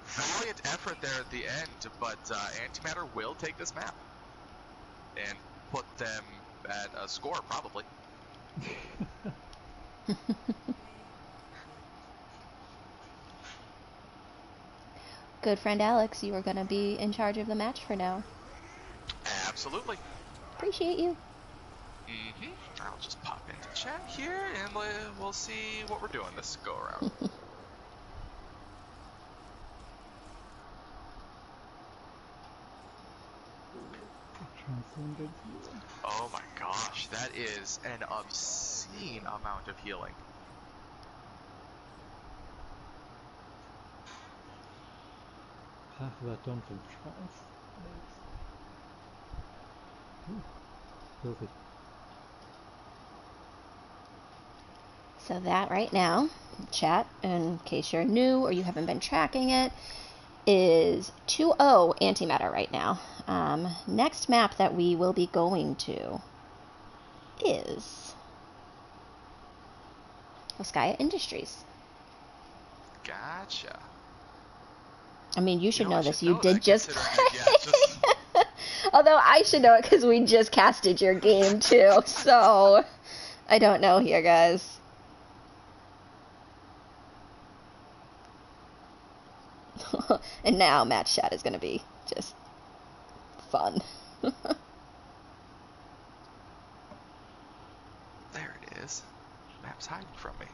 Valiant effort there at the end, but Antimatter will take this map and put them at a score, probably. Good friend Alex, you are going to be in charge of the match for now. Absolutely. Appreciate you. I'll just pop into chat here, and we'll see what we're doing this go around. Oh my gosh, that is an obscene amount of healing. Half of that done from trance. Perfect. So that right now, chat, in case you're new or you haven't been tracking it, is 2-0 Antimatter right now. Next map that we will be going to is Oskaya Industries. Gotcha. I mean, you should know this. You know did that, just play. Although I should know it because we just casted your game too. So I don't know here, guys. And now match chat is going to be just fun. There it is. Map's hiding from me.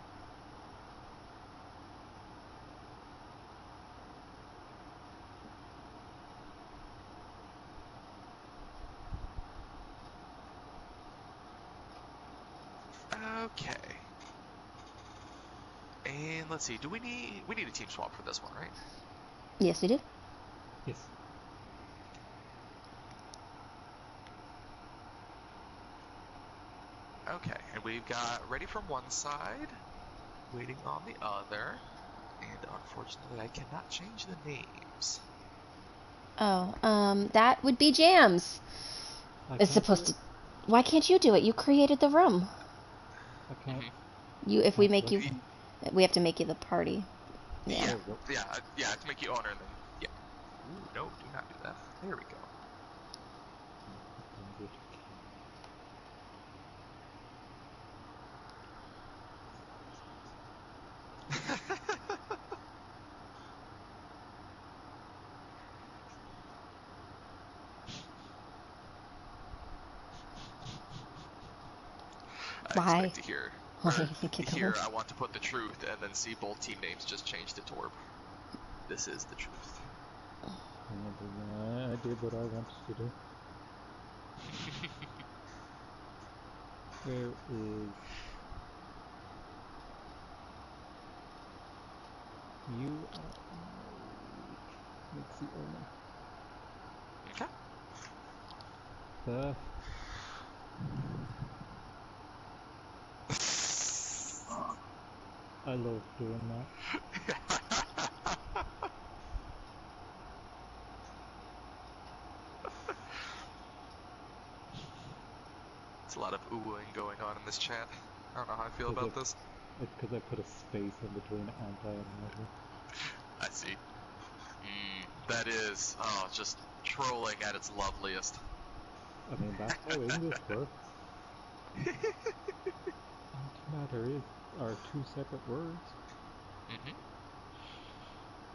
Okay. And let's see, we need a team swap for this one, right? Yes, we do. Yes. Okay, and we've got ready from one side, waiting on the other, and unfortunately I cannot change the names. Oh, that would be Jams. It's supposed to. Why can't you do it? You created the room. I can't. If we make you, we have to make you the party. Yeah, to make you owner, and then yeah. Ooh, no, do not do that. There we go. Why? Expect to hear. Here, I want to put the truth, and then see both team names just change to Torb. This is the truth. I did what I wanted to do. Where is you? Let's see. Okay. I love doing that. There's a lot of oohing going on in this chat. I don't know how I feel about this. It's because I put a space in between anti and metal. I see. That is, just trolling at its loveliest. I mean, that's how English works. Antimatter are two separate words.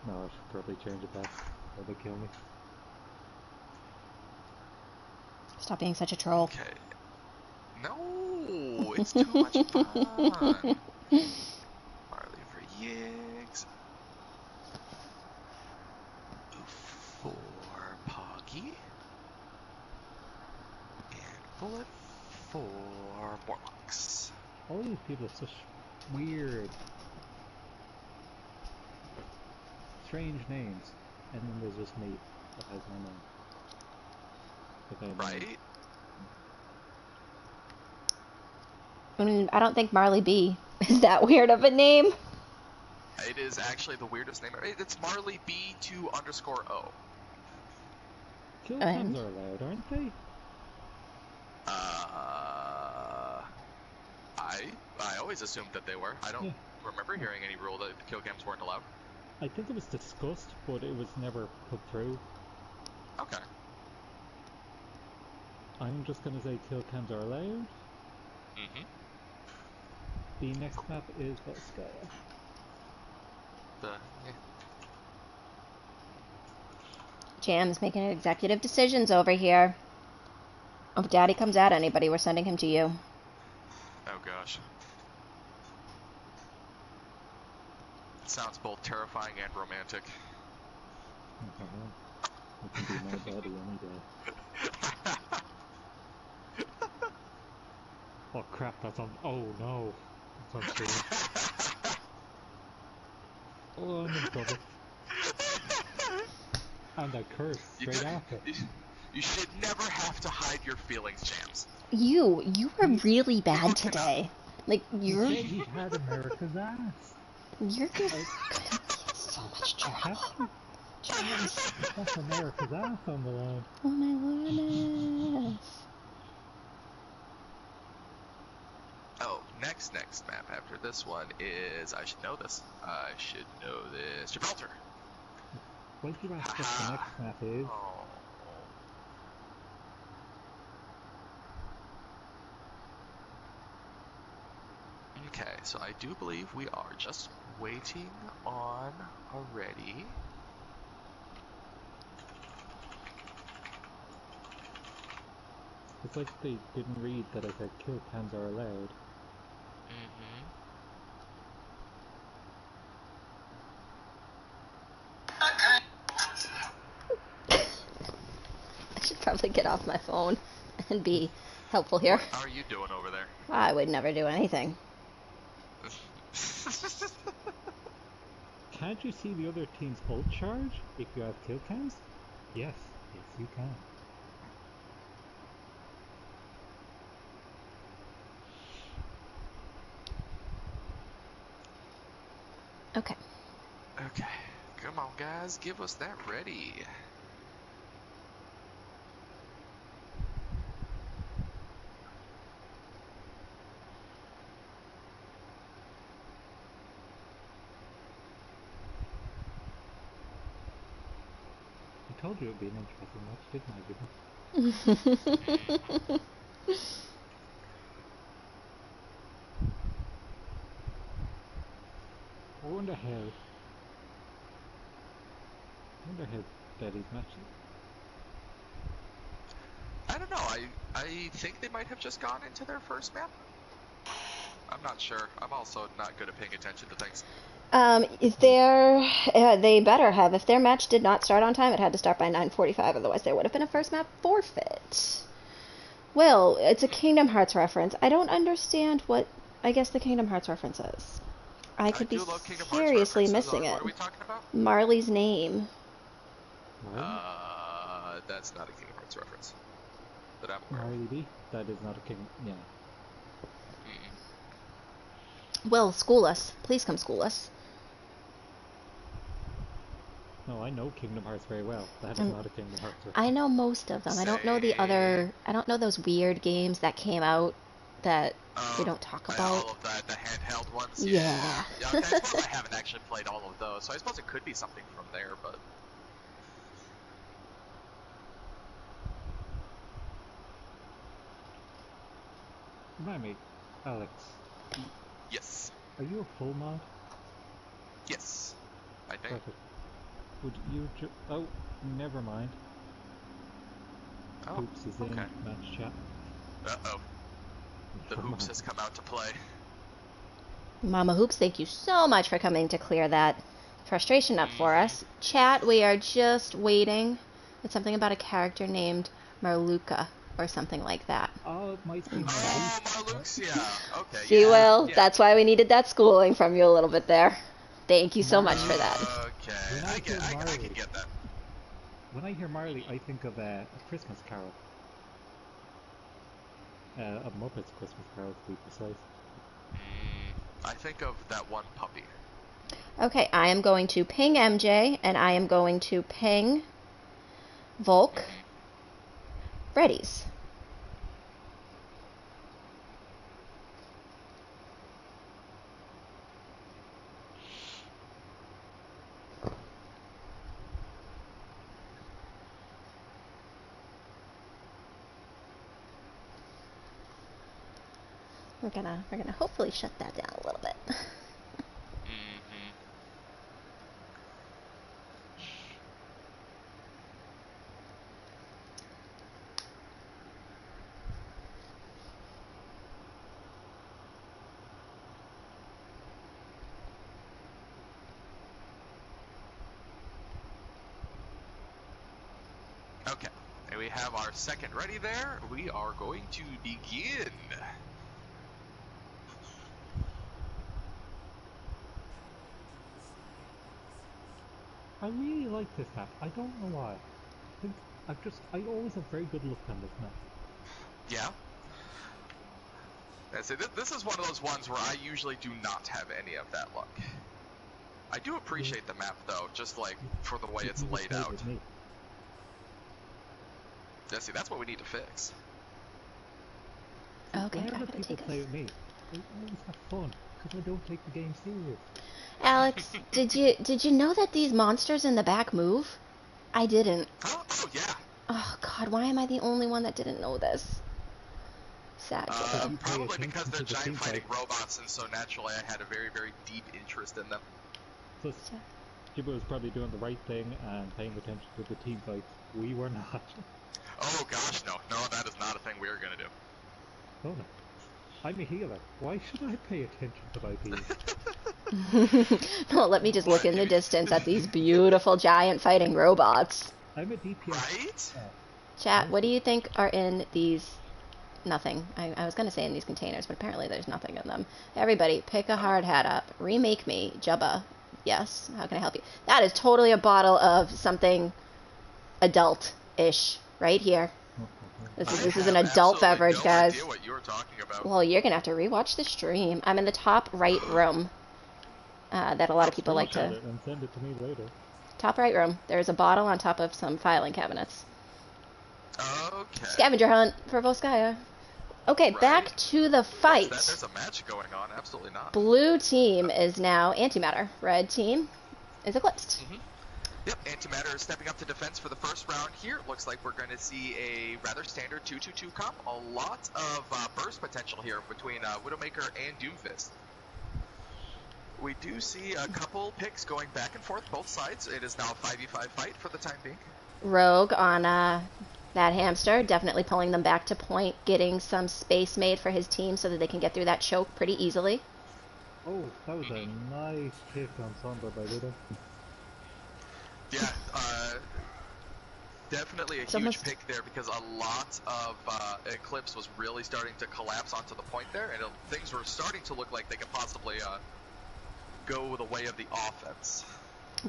No, I should probably change it back, or they kill me. Stop being such a troll. Okay. No, it's too much fun. Marley for Yiggs. For Poggy. And Bullet for Morlocks. All these people have such weird, strange names, and then there's just me that has my name. Right? I mean, I don't think Marley B is that weird of a name. It is actually the weirdest name. It's Marley B2_O. Kill cams are allowed, aren't they? I always assumed that they were. I don't remember hearing any rule that kill cams weren't allowed. I think it was discussed, but it was never put through. Okay. I'm just gonna say kill cams are allowed. Mm-hmm. The next map is Volskaya. Jam's making executive decisions over here. If Daddy comes at anybody, we're sending him to you. Oh gosh. It sounds both terrifying and romantic. It can be my body any day. Oh crap, that's on. Oh no. That's on screen. Oh, I'm in trouble. And I cursed straight after. You should never have to hide your feelings, Jams. You were really bad today. Like, you're... He said he had America's ass. You're just gonna get so much trouble. That's America's ass on the line. Oh my goodness. Oh, next map after this one is... I should know this. Gibraltar. Why did you ask what the next map is? Oh. Okay, so I do believe we are just waiting on a ready. It's like they didn't read that I said kill cams are allowed. Mm-hmm. I should probably get off my phone and be helpful here. What are you doing over there? I would never do anything. Can't you see the other team's ult charge if you have kill cams? Yes, you can. Okay. Okay, come on guys, give us that ready. I told you it would be an interesting match, didn't I, Jimmy? I wonder how Daddy's matching. I don't know, I think they might have just gone into their first map. I'm not sure. I'm also not good at paying attention to things. If they better have. If their match did not start on time, it had to start by 9:45. Otherwise, there would have been a first map forfeit. Well, it's a Kingdom Hearts reference. I don't understand what I guess the Kingdom Hearts reference is. I could be seriously missing it. What are we talking about? Marley's name. That's not a Kingdom Hearts reference. That I'm aware of. Marley B? That is not a Kingdom... yeah. Well, school us. Please come school us. No, I know Kingdom Hearts very well. That is not a Kingdom Hearts reference. I know most of them. I don't know the other... I don't know those weird games that came out that we don't talk about. All of the handheld ones? Yeah. Yeah, okay. Well, I haven't actually played all of those, so I suppose it could be something from there, but... Remind me, Alex. Yes. Are you a full mod? Yes. I think. Perfect. Would you oh, never mind. Oh, Hoops is in match chat. Uh-oh. The hoops has come out to play. Mama Hoops, thank you so much for coming to clear that frustration up for us. Chat, we are just waiting. It's something about a character named Marluka or something like that. Oh, it might be Oh, Marlux, yeah. Okay. See, yeah, Will, yeah. that's why we needed that schooling from you a little bit there. Thank you so much for that. Okay, I can get that. When I hear Marley, I think of A Christmas Carol. A Muppet's Christmas Carol, to be precise. I think of that one puppy. Okay, I am going to ping MJ, and I am going to ping Volk. Freddy's. We're gonna hopefully shut that down a little bit. Okay, and we have our second ready there. We are going to begin. I really like this map. I don't know why. I always have very good luck on this map. Yeah. And so this is one of those ones where I usually do not have any of that luck. I do appreciate the map though, just like for the way it's laid out. Yeah, see, that's what we need to fix. Okay, Whenever I'm gonna people take play us. with me, I always have fun because I don't take the game serious. Alex, did you know that these monsters in the back move? I didn't. Oh yeah. Oh God, why am I the only one that didn't know this? Sad. Probably because they're to the giant team fighting fight. robots, and so naturally I had a very, very deep interest in them. Plus, Jibba was probably doing the right thing and paying attention to the team fights. We were not. Oh gosh, no, that is not a thing we are gonna do. Oh no. I'm a healer. Why should I pay attention to my team? No, let me just look in the distance at these beautiful giant fighting robots. I'm a DPS. Right? Chat, what do you think are in these? Nothing. I was going to say in these containers, but apparently there's nothing in them. Everybody, pick a hard hat up. Remake me. Jubba. Yes. How can I help you? That is totally a bottle of something adult-ish right here. This is an adult beverage, guys. I have no idea what you're talking about. Well, you're going to have to rewatch the stream. I'm in the top right room that a lot of people like to... And send it to me later. Top right room. There's a bottle on top of some filing cabinets. Okay. Scavenger hunt for Volskaya. Okay, Right. back to the fight. There's a match going on. Absolutely not. Blue team is now Antimatter. Red team is Eclipsed. Yep, Antimatter is stepping up to defense for the first round here. Looks like we're going to see a rather standard 2-2-2 comp. A lot of burst potential here between Widowmaker and Doomfist. We do see a couple picks going back and forth both sides. It is now a 5v5 fight for the time being. Rogue on that hamster, definitely pulling them back to point, getting some space made for his team so that they can get through that choke pretty easily. Oh, that was a nice kick on Sombra by Widow. Yeah, definitely a huge pick there because a lot of Eclipse was really starting to collapse onto the point there, and things were starting to look like they could possibly go the way of the offense.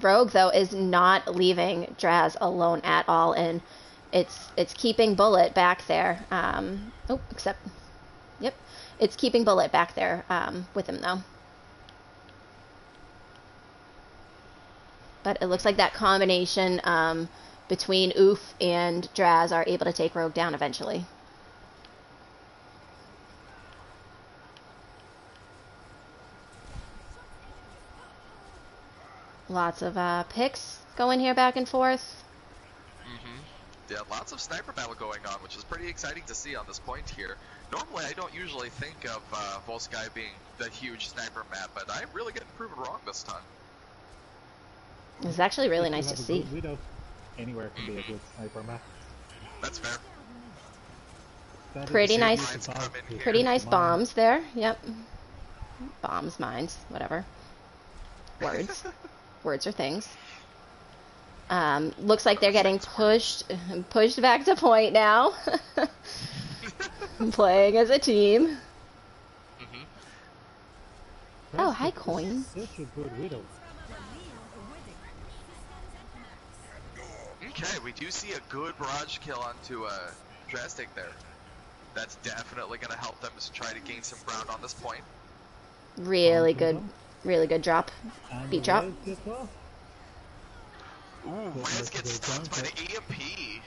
Rogue, though, is not leaving Draz alone at all, and it's keeping Bullet back there. It's keeping Bullet back there with him, though. But it looks like that combination between Oof and Draz are able to take Rogue down eventually. Lots of picks going here back and forth. Yeah, lots of sniper battle going on, which is pretty exciting to see on this point here. Normally, I don't usually think of Volsky being the huge sniper map, but I'm really getting proven wrong this time. It's actually really nice to see. Widow, anywhere can be a good sniper map. That's fair. Better Pretty to nice- see you survive Pretty to Pretty push nice them on. bombs there. Yep. Bombs, mines, whatever. Words. Words are things. Looks like they're getting pushed back to point now. Playing as a team. Hmm. Oh, hi, Drastic is Coin. Such a good widow. Okay, we do see a good barrage kill onto Drastic there. That's definitely going to help them to try to gain some ground on this point. Really Bomb good, comes really good drop. And Beat drop. Rez gets off. Ooh, But Rez most gets of the stunned by time, the EMP.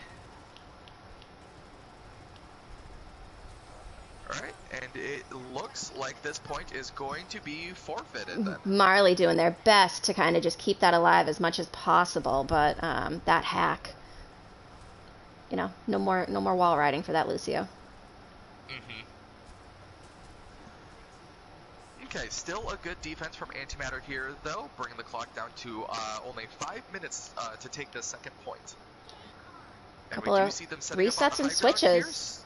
Alright, and it looks like this point is going to be forfeited then. Marley doing their best to kind of just keep that alive as much as possible, but that hack, you know, no more wall riding for that Lucio. Mm-hmm. Okay, still a good defense from Antimatter here, though, bringing the clock down to only 5 minutes to take the second point. And Couple we do of see them setting up on resets the and high ground here. switches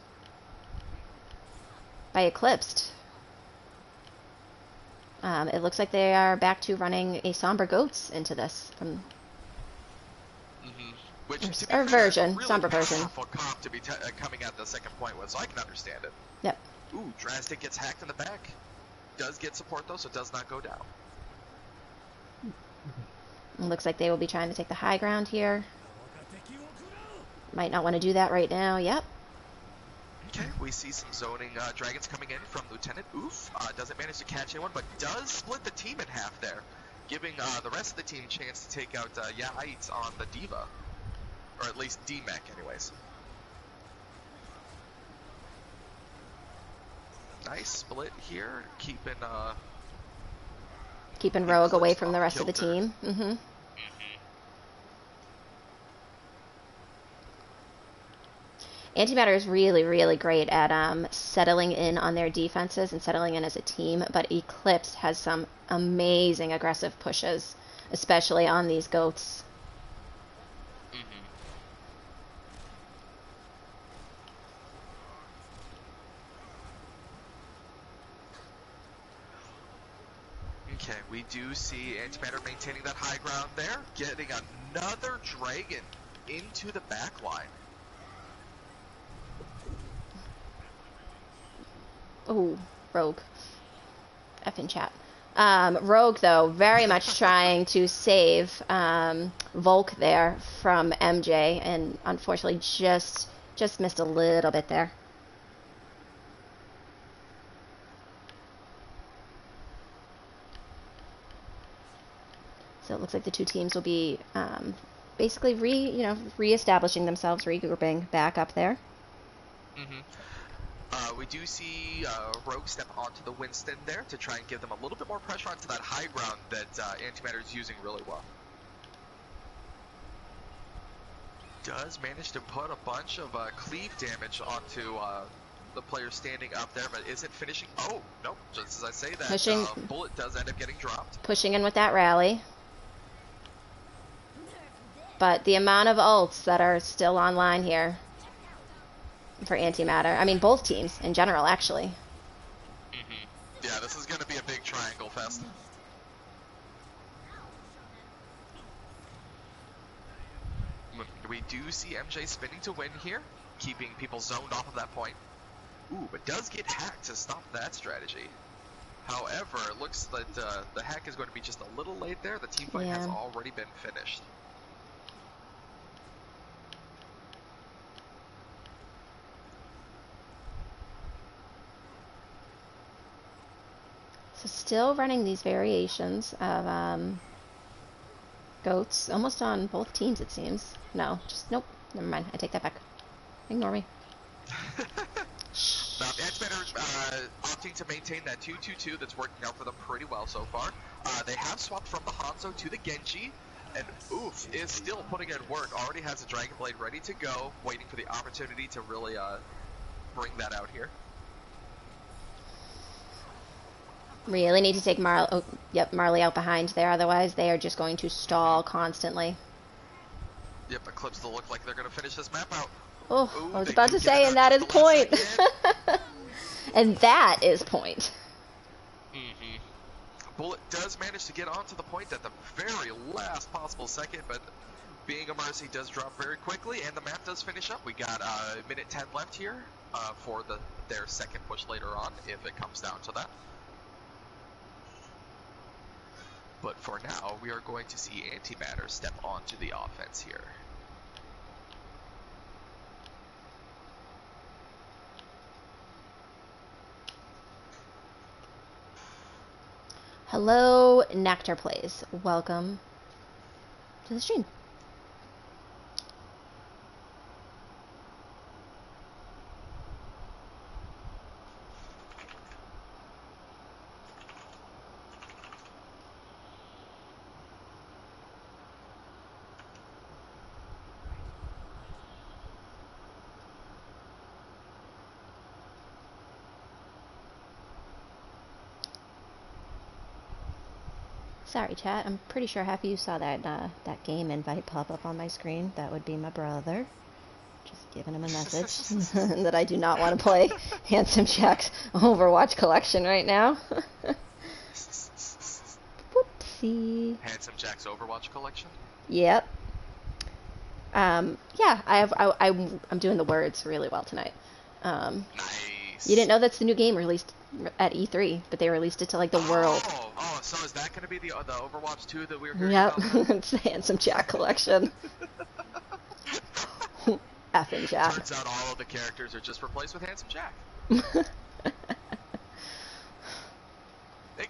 by Eclipsed. It looks like they are back to running a Somber Goats into this from Mm-hmm. Which, Or- to be or fair, version, really Somber version. powerful comp to be coming at the second point with, so I can understand it. Yep. Ooh, Drastic gets hacked in the back. Does get support though, so does not go down. It looks like they will be trying to take the high ground here. Might not want to do that right now. Yep. Okay, we see some zoning dragons coming in from Lieutenant. Oof, doesn't manage to catch anyone, but does split the team in half there, giving the rest of the team a chance to take out Yait on the Diva. Or at least D-Mech, anyways. Nice split here, keeping Rogue away Eclipsed from the off rest of the kilter. team. Mm-hmm. Antimatter is really, really great at settling in on their defenses and settling in as a team, but Eclipsed has some amazing aggressive pushes, especially on these goats. Okay, we do see Antimatter maintaining that high ground there, getting another dragon into the back line. Oh, Rogue. F in chat. Rogue, though, very much trying to save Volk there from MJ, and unfortunately just missed a little bit there. So it looks like the two teams will be basically re-establishing themselves, regrouping back up there. Mm-hmm. We do see Rogue step onto the Winston there to try and give them a little bit more pressure onto that high ground that Antimatter is using really well. Does manage to put a bunch of cleave damage onto the player standing up there, but isn't finishing. Oh, nope, just as I say that, bullet does end up getting dropped. Pushing in with that rally. But the amount of ults that are still online here for Antimatter. I mean, both teams in general, actually. Mm-hmm. Yeah, this is going to be a big triangle fest. We do see MJ spinning to win here, keeping people zoned off of that point. Ooh, but does get hacked to stop that strategy. However, it looks that the hack is going to be just a little late there. The team fight has already been finished. So still running these variations of goats, almost on both teams it seems. No, just nope. Never mind. I take that back. Ignore me. Now, Antimatter opting to maintain that 2-2-2 that's working out for them pretty well so far. They have swapped from the Hanzo to the Genji, and Oof is still putting in work. Already has a Dragon Blade ready to go, waiting for the opportunity to really bring that out here. Really need to take Marley out behind there, otherwise they are just going to stall constantly. Yep, Eclipsed will look like they're going to finish this map out. Oh, Ooh, I was they about do to get say, it and out that is just the last point. second. And that is point. Bullet does manage to get onto the point at the very last possible second, but being a Mercy does drop very quickly, and the map does finish up. We got a minute 10 left here for their second push later on, if it comes down to that. But for now, we are going to see Antimatter step onto the offense here. Hello, Nectar Plays. Welcome to the stream. Sorry, chat. I'm pretty sure half of you saw that that game invite pop up on my screen. That would be my brother. Just giving him a message that I do not want to play Handsome Jack's Overwatch collection right now. Whoopsie. Handsome Jack's Overwatch collection? Yep. Yeah, I'm doing the words really well tonight. Nice. You didn't know that's the new game released at E3, but they released it to like the world. Oh, so is that going to be the Overwatch 2 that we were hearing Yep, about? it's the Handsome Jack collection. Effing Jack. Turns out all of the characters are just replaced with Handsome Jack. It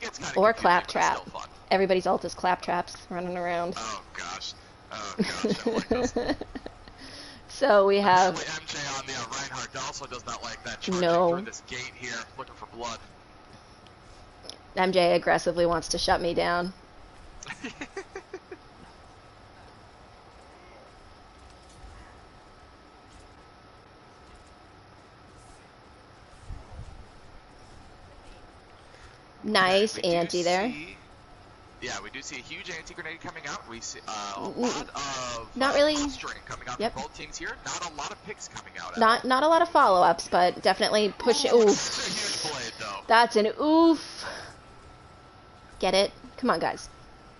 gets kind of Or confusing, but Claptrap. still fun. Everybody's alt is Claptraps running around. Oh gosh, I don't like those. So we have... Actually, MJ on the Reinhardt also does not like that, charging No. through this gate here, looking for blood. MJ aggressively wants to shut me down. Nice anti there. Yeah, we do see a huge anti-grenade coming out. We see a lot of Not really. posturing coming out Yep. from both teams here. Not a lot of picks coming out. Not a lot of follow-ups, but definitely push. Ooh, Oof. that's a huge blade, though. That's an oof. Get it? Come on, guys.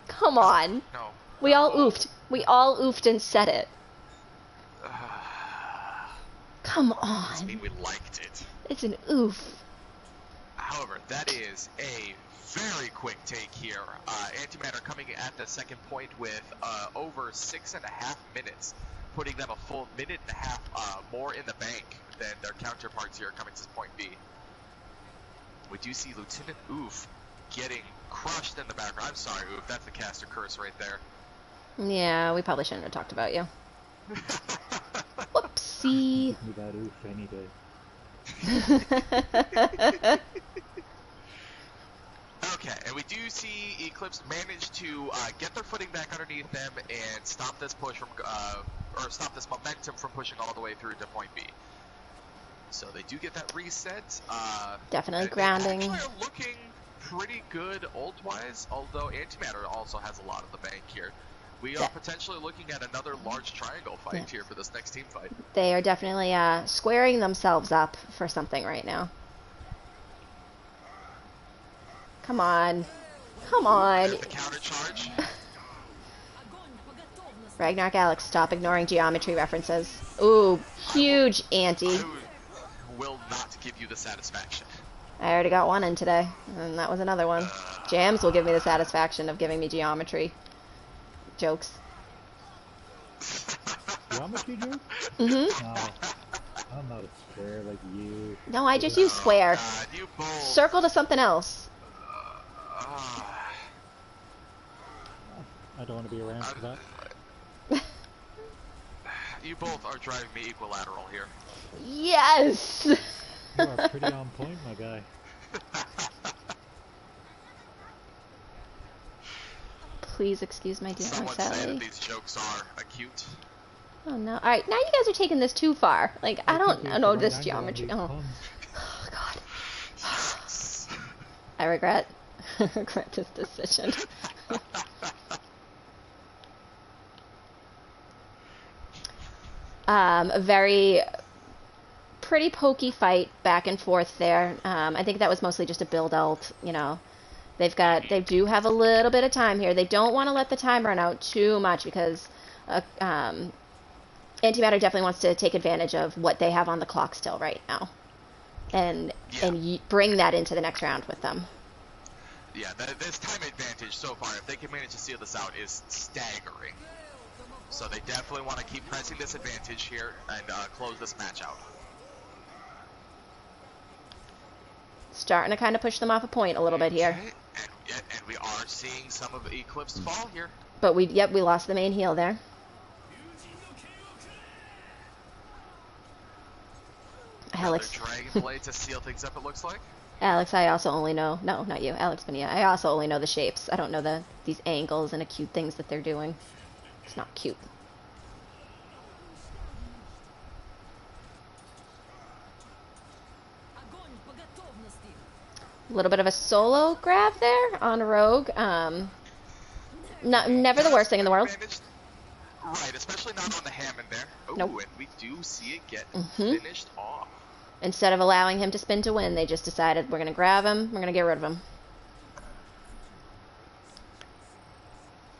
Come on. No. We all oofed. We all oofed and said it. Come Doesn't on. mean we liked it. It's an oof. However, that is a very quick take here. Antimatter coming at the second point with over 6.5 minutes, putting them a full minute and a half more in the bank than their counterparts here coming to point B. We do see Lieutenant Oof getting crushed in the background. I'm sorry, Oof, that's the caster curse right there. Yeah, we probably shouldn't have talked about you. Whoopsie. Give me that oof any day. Okay, and we do see Eclipsed manage to get their footing back underneath them and stop this push from, or stop this momentum from pushing all the way through to point B. So they do get that reset. Definitely and grounding. They actually are looking pretty good ult-wise, although Antimatter also has a lot of the bank here. We are potentially looking at another large triangle fight here for this next team fight. They are definitely squaring themselves up for something right now. Come on. Come on. There's the counter charge. Ragnarok Alex, stop ignoring geometry references. Ooh, huge anti. I will not give you the satisfaction. I already got one in today, and that was another one. Jams will give me the satisfaction of giving me geometry jokes. Geometry joke? Mm-hmm. No, I'm not a square like you. No, I just use square. God, you both. Circle to something else. I don't want to be around for that. You both are driving me equilateral here. Yes! You are pretty on point, my guy. Please excuse my dear Some Aunt would say Sally. that these jokes are acute. Oh no. Alright, now you guys are taking this too far. Like, I don't think know the this right angle on geometry. these Oh. puns. Oh god. I regret this decision. A very pretty pokey fight back and forth there. I think that was mostly just a build ult, you know. They do have a little bit of time here. They don't want to let the time run out too much because Antimatter definitely wants to take advantage of what they have on the clock still right now, and bring that into the next round with them. Yeah, this time advantage so far, if they can manage to seal this out, is staggering. So they definitely want to keep pressing this advantage here and close this match out. Starting to kind of push them off a point a little bit here. And we are seeing some of Eclipse fall here. But we lost the main heal there. Alex. Another Dragon Blade to seal things up, it looks like. Alex, I also only know... No, not you. Alex Bonilla. I also only know the shapes. I don't know these angles and acute things that they're doing. It's not cute. A little bit of a solo grab there on Rogue. Never the worst thing in the world. Right, especially not on the Hammond there. Ooh, nope. And we do see it get finished off. Instead of allowing him to spin to win, they just decided we're going to grab him, we're going to get rid of him.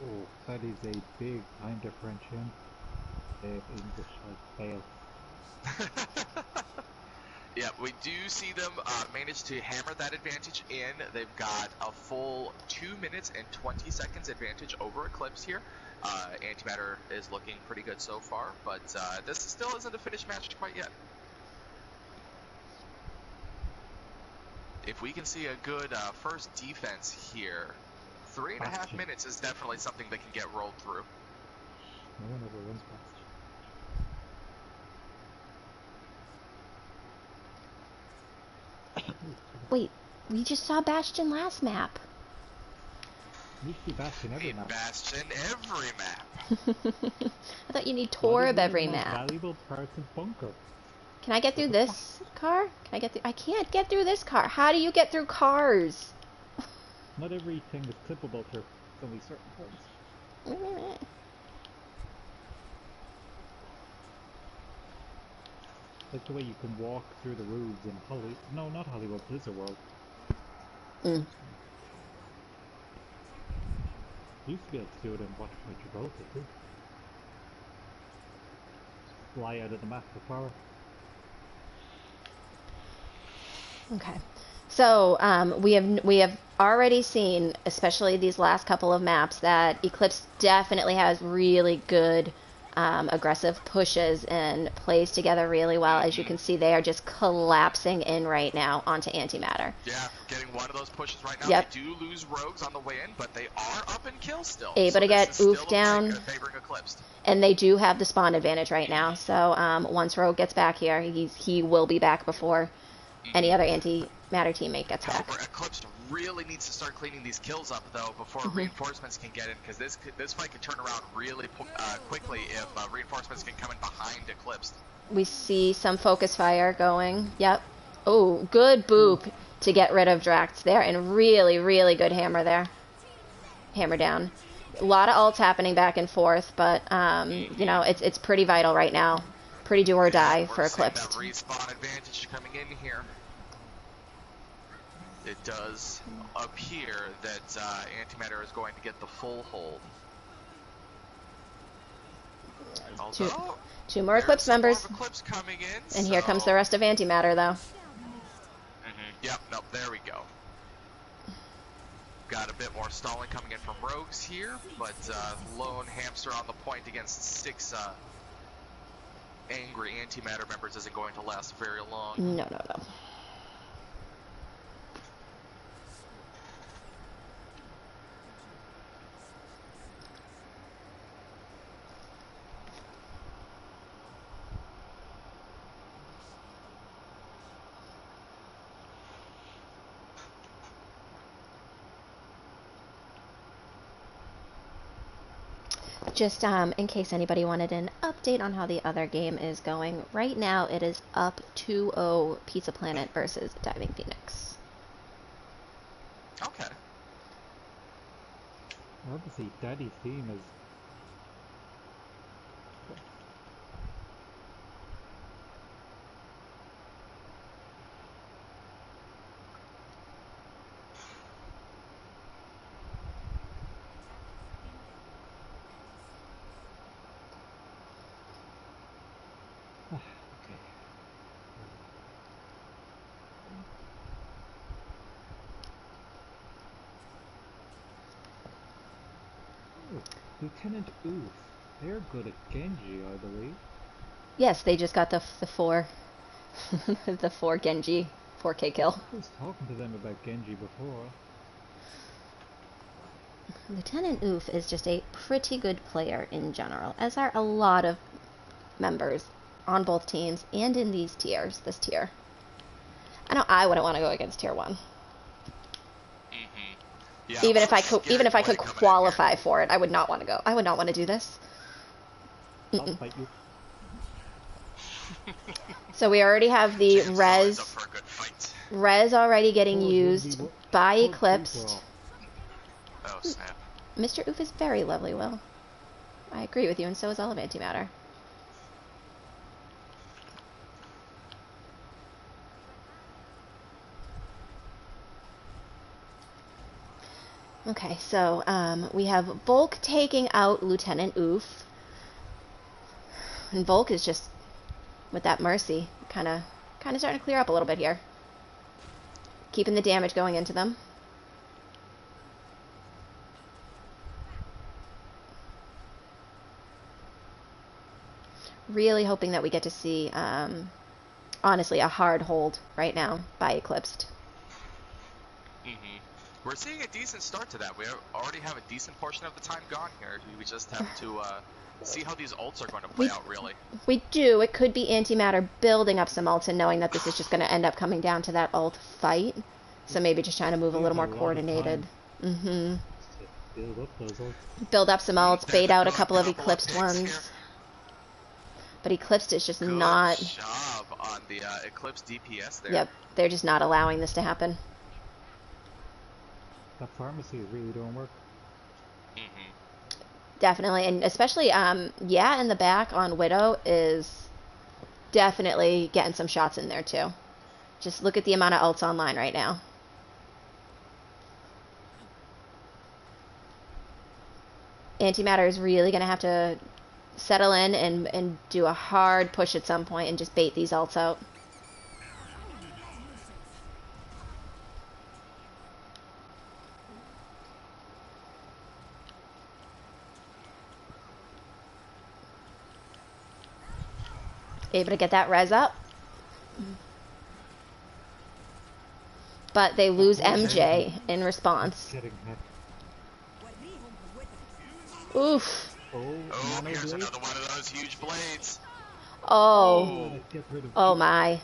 Oh, that is a big time differential. English has failed. Yeah, we do see them manage to hammer that advantage in. They've got a full 2 minutes and 20 seconds advantage over Eclipse here. Antimatter is looking pretty good so far, but this still isn't a finished match quite yet. If we can see a good first defense here, 3.5 minutes is definitely something that can get rolled through. No one ever wins Bastion. Wait, we just saw Bastion last map. You see Bastion every map. Bastion every map. I thought you need Torb every map. Valuable parts of bunker. Can I get through this car? Can I get through? I can't get through this car. How do you get through cars? Not everything is clippable through. Only certain points. Like the way you can walk through the roofs in not Hollywood, Blizzard World. Mm. You used to be able to do it in Watch My Gibraltar too. Fly out of the map for power. Okay. So we have already seen, especially these last couple of maps, that Eclipse definitely has really good aggressive pushes and plays together really well. As you can see, they are just collapsing in right now onto Antimatter. Yeah, getting one of those pushes right now. Yep. They do lose Rogues on the way in, but they are up in kill still. Able to get oofed down. Favoring Eclipsed. And they do have the spawn advantage right now. So once Rogue gets back here, he will be back before any other Antimatter teammate gets back. However, Eclipsed really needs to start cleaning these kills up, though, before reinforcements can get in, because this fight could turn around really quickly if reinforcements can come in behind Eclipsed. We see some focus fire going. Yep. Oh, good boop to get rid of Drax there, and really, really good hammer there. Hammer down. A lot of ults happening back and forth, but you know, it's pretty vital right now. Pretty do or die for Eclipsed. That respawn advantage coming in here. It does appear that Antimatter is going to get the full hold. Although, two more Eclipse members. Eclipse coming in, and here comes the rest of Antimatter, though. Yep, nope, there we go. Got a bit more stalling coming in from Rogues here, but lone hamster on the point against 6 angry Antimatter members isn't going to last very long. No. Just in case anybody wanted an update on how the other game is going, right now it is up 2-0 Pizza Planet versus Diving Phoenix. Okay. Obviously, Daddy's team is... Lieutenant Oof. They're good at Genji, I believe. Yes, they just got the 4 the 4 Genji 4K kill. I was talking to them about Genji before. Lieutenant Oof is just a pretty good player in general, as are a lot of members on both teams and in these tiers, this tier. I know I wouldn't want to go against tier 1. Yeah, Even if I could coming in qualify for it, I would not want to go. I would not want to do this. I'll fight you. So we already have the James is always up for a good fight. res already getting Oh, used Ruby, by what Eclipsed. Oh snap! Mr. Oof is very lovely, Will. I agree with you, and so is all of Antimatter. Okay, so we have Volk taking out Lieutenant Oof. And Volk is just, with that Mercy, kind of starting to clear up a little bit here. Keeping the damage going into them. Really hoping that we get to see, honestly, a hard hold right now by Eclipsed. We're seeing a decent start to that. We already have a decent portion of the time gone here. We just have to see how these ults are going to play out, really. We do. It could be Antimatter building up some ults and knowing that this is just going to end up coming down to that ult fight. So maybe just trying to move a little more coordinated. Build up those ults. Build up some ults, bait out a couple of Couple Eclipsed picks ones. here. But Eclipsed is just Good not... job on the Eclipse DPS there. Yep, they're just not allowing this to happen. That pharmacy is really doing work. Definitely, and especially, yeah, in the back on Widow is definitely getting some shots in there too. Just look at the amount of ults online right now. Antimatter is really going to have to settle in and do a hard push at some point and just bait these ults out. Able to get that res up. But they lose MJ in response. Getting hit. Oof. Oh, Oh, nano here's blade. another one of those huge blades. Oh. Let's get rid of Oh my.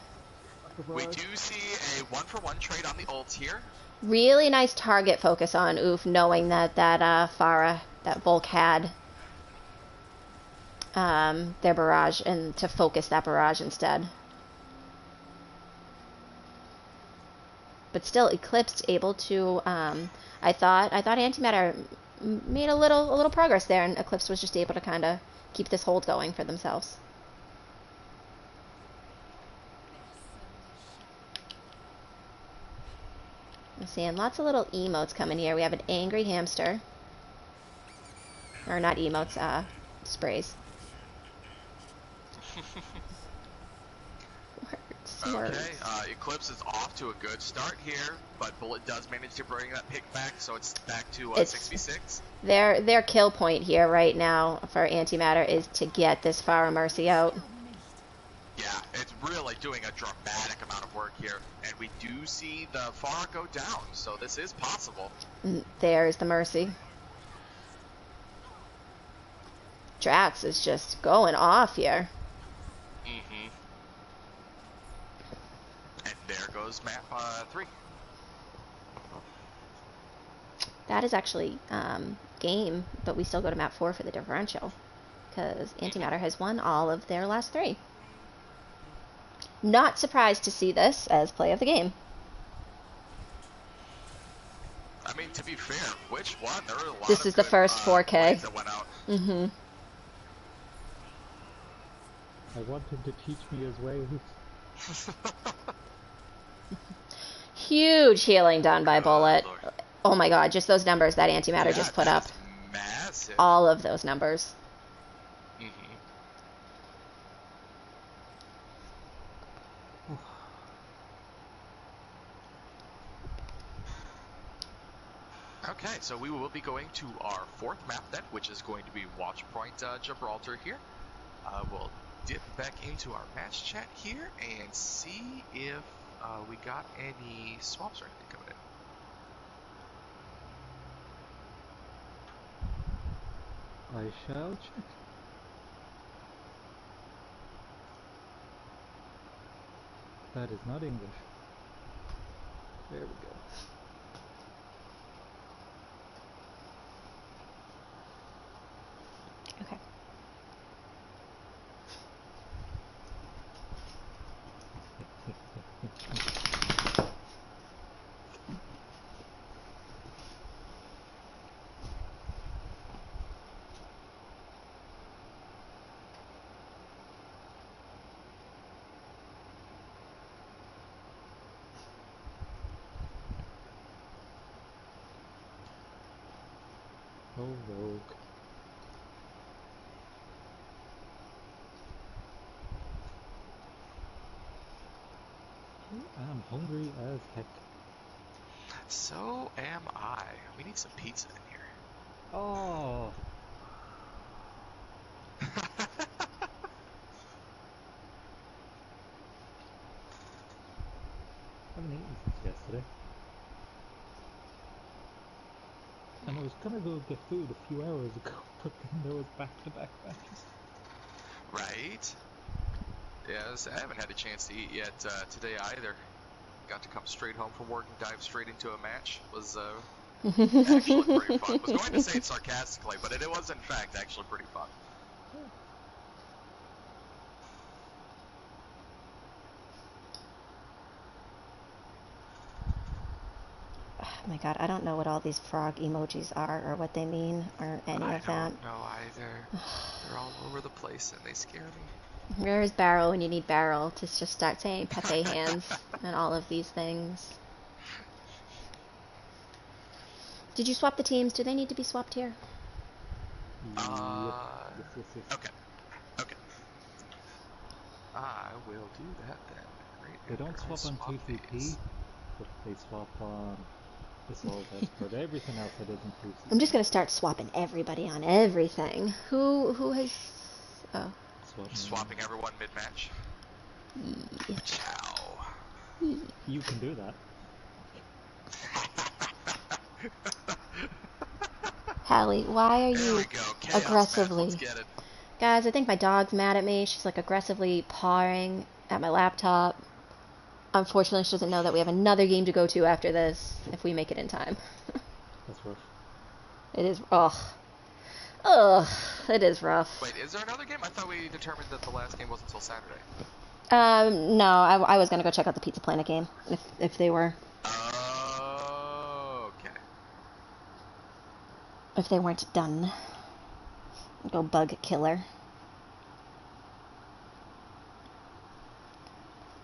We do see a 1-for-1 trade on the ults here. Really nice target focus on Oof, knowing that Farah, that Volk had their barrage, and to focus that barrage instead. But still, Eclipsed able to, I thought Antimatter made a little progress there, and Eclipsed was just able to kind of keep this hold going for themselves. I'm seeing lots of little emotes coming here. We have an angry hamster. Or not emotes, sprays. Words. Okay, Eclipse is off to a good start here, but Bullet does manage to bring that pick back, so it's back to It's- 6v6. Their kill point here right now for Antimatter is to get this Farah Mercy out. Yeah, it's really doing a dramatic amount of work here, and we do see the Farah go down, so this is possible. And there's the Mercy. Drax is just going off here. And there goes map 3. That is actually game, but we still go to map 4 for the differential, because Antimatter has won all of their last 3. Not surprised to see this as play of the game. I mean, to be fair, which one? There were a lot This of is the good, first 4K. plays that went out. Mm-hmm. I want him to teach me his ways. Huge healing done by Bullet. Lord. Oh my god, just those numbers that Antimatter Yeah, just put that up. is massive. All of those numbers. Okay, so we will be going to our fourth map then, which is going to be Watch Point Gibraltar here. We'll dip back into our match chat here and see if we got any swaps or anything coming in. I shall check. That is not English. There we go. Okay. Oh, rogue. I'm hungry as heck. So am I. We need some pizza in here. Oh, I haven't eaten since yesterday. And I was gonna go get food a few hours ago, but then there was back-to-back matches. Right? Yes, I haven't had a chance to eat yet today either. Got to come straight home from work and dive straight into a match. Was actually pretty fun. Was going to say it sarcastically, but it was in fact actually pretty fun. Oh my god, I don't know what all these frog emojis are or what they mean or any of that. I don't know either. They're all over the place and they scare me. Where's Barrel when you need Barrel to just start saying Pepe hands and all of these things? Did you swap the teams? Do they need to be swapped here? Yes. Okay. Okay. I will do that then. Great. They don't swap on 2CP, but they swap on Assault Expert. Everything else that isn't 2CP. I'm just gonna start swapping everybody on everything. Who has... Oh. Swapping everyone mid-match. Yeah. Ciao. You can do that. Hallie, why are There you we go. Chaos aggressively... match. Let's get it. Guys, I think my dog's mad at me. She's like aggressively pawing at my laptop. Unfortunately, she doesn't know that we have another game to go to after this, if we make it in time. That's rough. It is... Ugh. Ugh. It is rough. Wait, is there another game? I thought we determined that the last game wasn't until Saturday. No, I was gonna go check out the Pizza Planet game, if they were... Okay. If they weren't done. Go bug killer.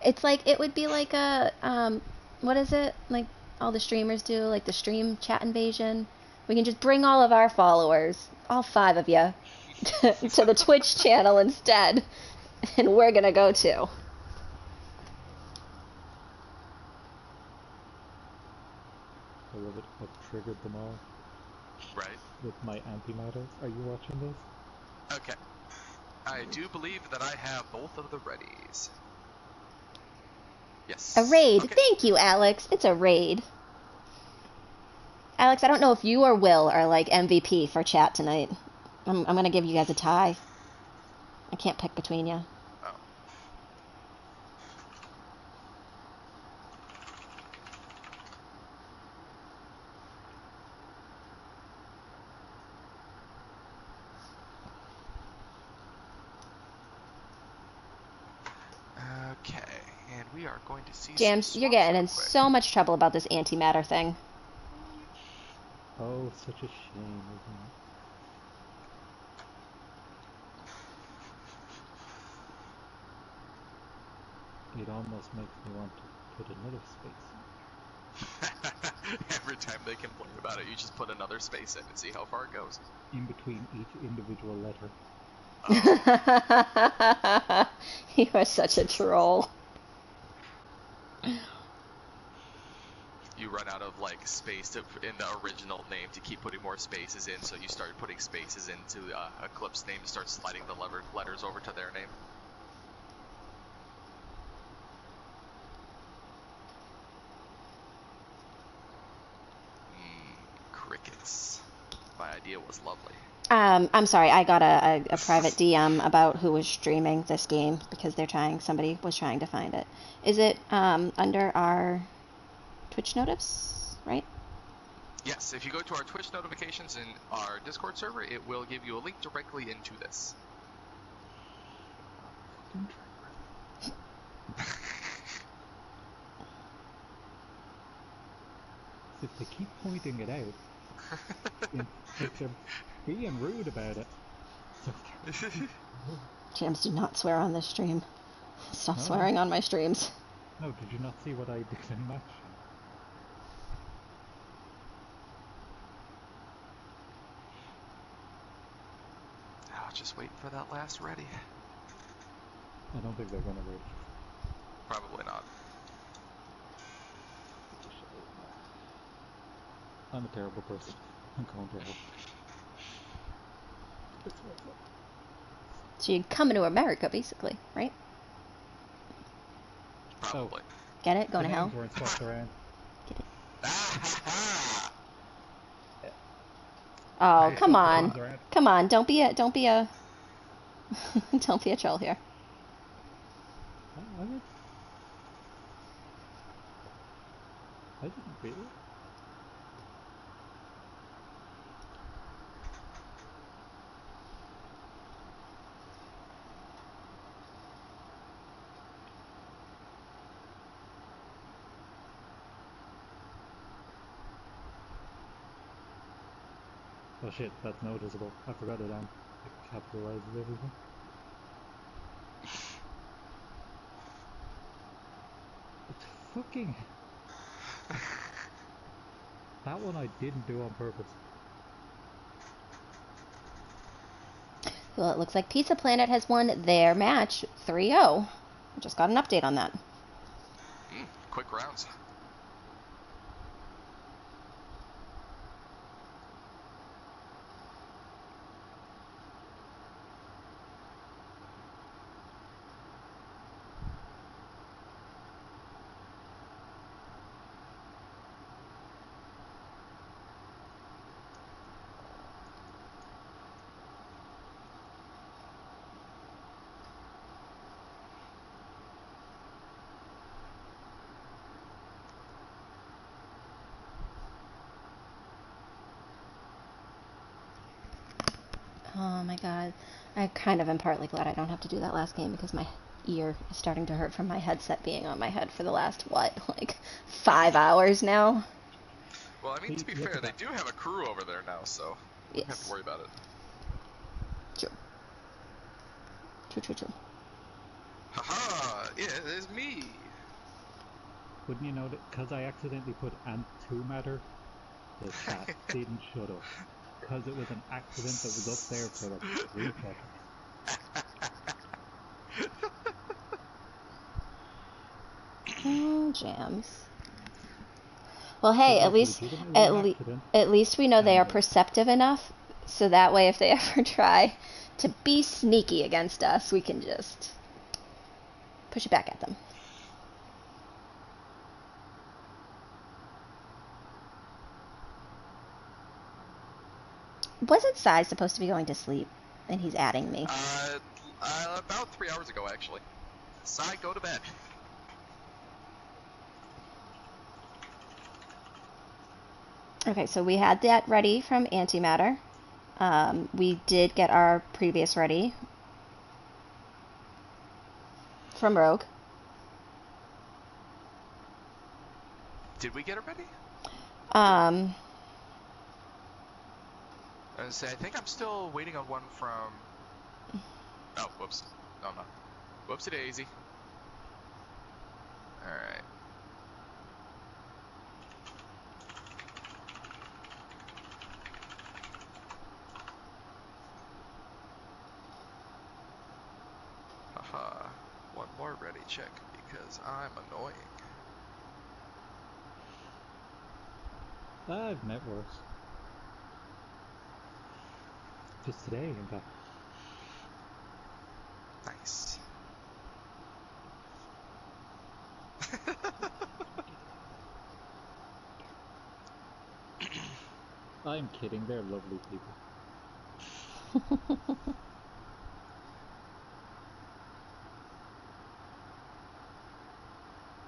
It's like, it would be like a, what is it? Like all the streamers do, like the stream chat invasion. We can just bring all of our followers, all 5 of you, to the Twitch channel instead. And we're gonna go too. I love it. I've triggered them all. Right. With my antimatter. Are you watching this? Okay. I do believe that I have both of the readies. Yes. A raid. Okay. Thank you, Alex. It's a raid. Alex, I don't know if you or Will are like MVP for chat tonight. I'm gonna give you guys a tie. I can't pick between you. Oh. Okay, and we are going to see Jams, some you're swaps getting real in quick. so much trouble about this antimatter thing. Oh, such a shame, isn't it? It almost makes me want to put another space Every time they complain about it, you just put another space in and see how far it goes. in between each individual letter. You are such a troll. you run out of like space in the original name to keep putting more spaces in, so you started putting spaces into Eclipsed name to start sliding the letters over to their name. Crickets. My idea was lovely. I'm sorry, I got a private DM about who was streaming this game because somebody was trying to find it. Is it under our Twitch notice, right? Yes, if you go to our Twitch notifications in our Discord server, it will give you a link directly into this. If they keep pointing it out, if they're being rude about it. James, do not swear on this stream. Stop No. swearing on my streams. No, did you not see what I did in match? Oh, just waiting for that last ready. I don't think they're gonna reach. Probably not. I'm a terrible person. I'm going to help. So you're coming to America, basically, right? Probably. Get it? Going to The hell? names weren't swapped around. Get it? I Oh, come swapped the on. names around. Come on, don't be a don't be a troll here. I didn't really. Oh shit, that's noticeable. I forgot it on. It capitalizes everything. It's fucking... That one I didn't do on purpose. Well, it looks like Pizza Planet has won their match 3-0. Just got an update on that. Quick rounds. Oh my god. I kind of am partly glad I don't have to do that last game because my ear is starting to hurt from my headset being on my head for the last, like 5 hours now? Well, I mean, to be fair, they do have a crew over there now, so you don't have to worry about it. True. Haha, it is me! Wouldn't you know that? Because I accidentally put Antimatter, the chat didn't shut up. Because it was an accident that was up there for like 3 seconds. Oh, Jams. Well, hey, It at was least legitimately an accident. at least we know they are perceptive enough, so that way if they ever try to be sneaky against us, we can just push it back at them. Wasn't Sai supposed to be going to sleep? And he's adding me. About 3 hours ago, actually. Sai, go to bed. Okay, so we had that ready from Antimatter. We did get our previous ready from Rogue. Did we get it ready? Um, I was gonna say, I think I'm still waiting on one from... Oh, whoops. No, I'm not. Whoopsie daisy. Alright. Haha. One more ready check because I'm annoying. I've met worse. Just today, in fact. Nice. I'm kidding, they're lovely people.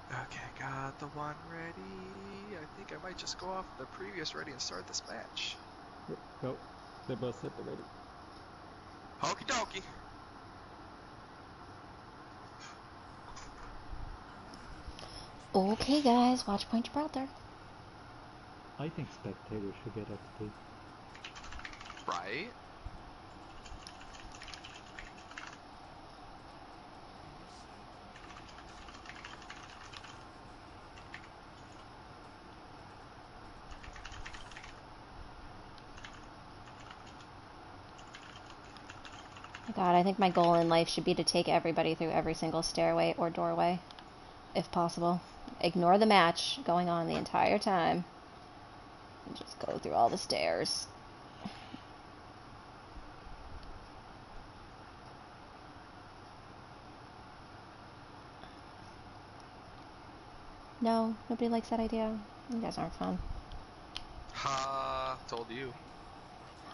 Okay, got the one ready. I think I might just go off the previous ready and start this match. Go. They're both set to ready. Okie dokie. Okay, guys, watch Point Gibraltar. I think spectators should get XP. Right? God, I think my goal in life should be to take everybody through every single stairway or doorway, if possible. Ignore the match going on the entire time. And just go through all the stairs. No, nobody likes that idea. You guys aren't fun. Ha, told you.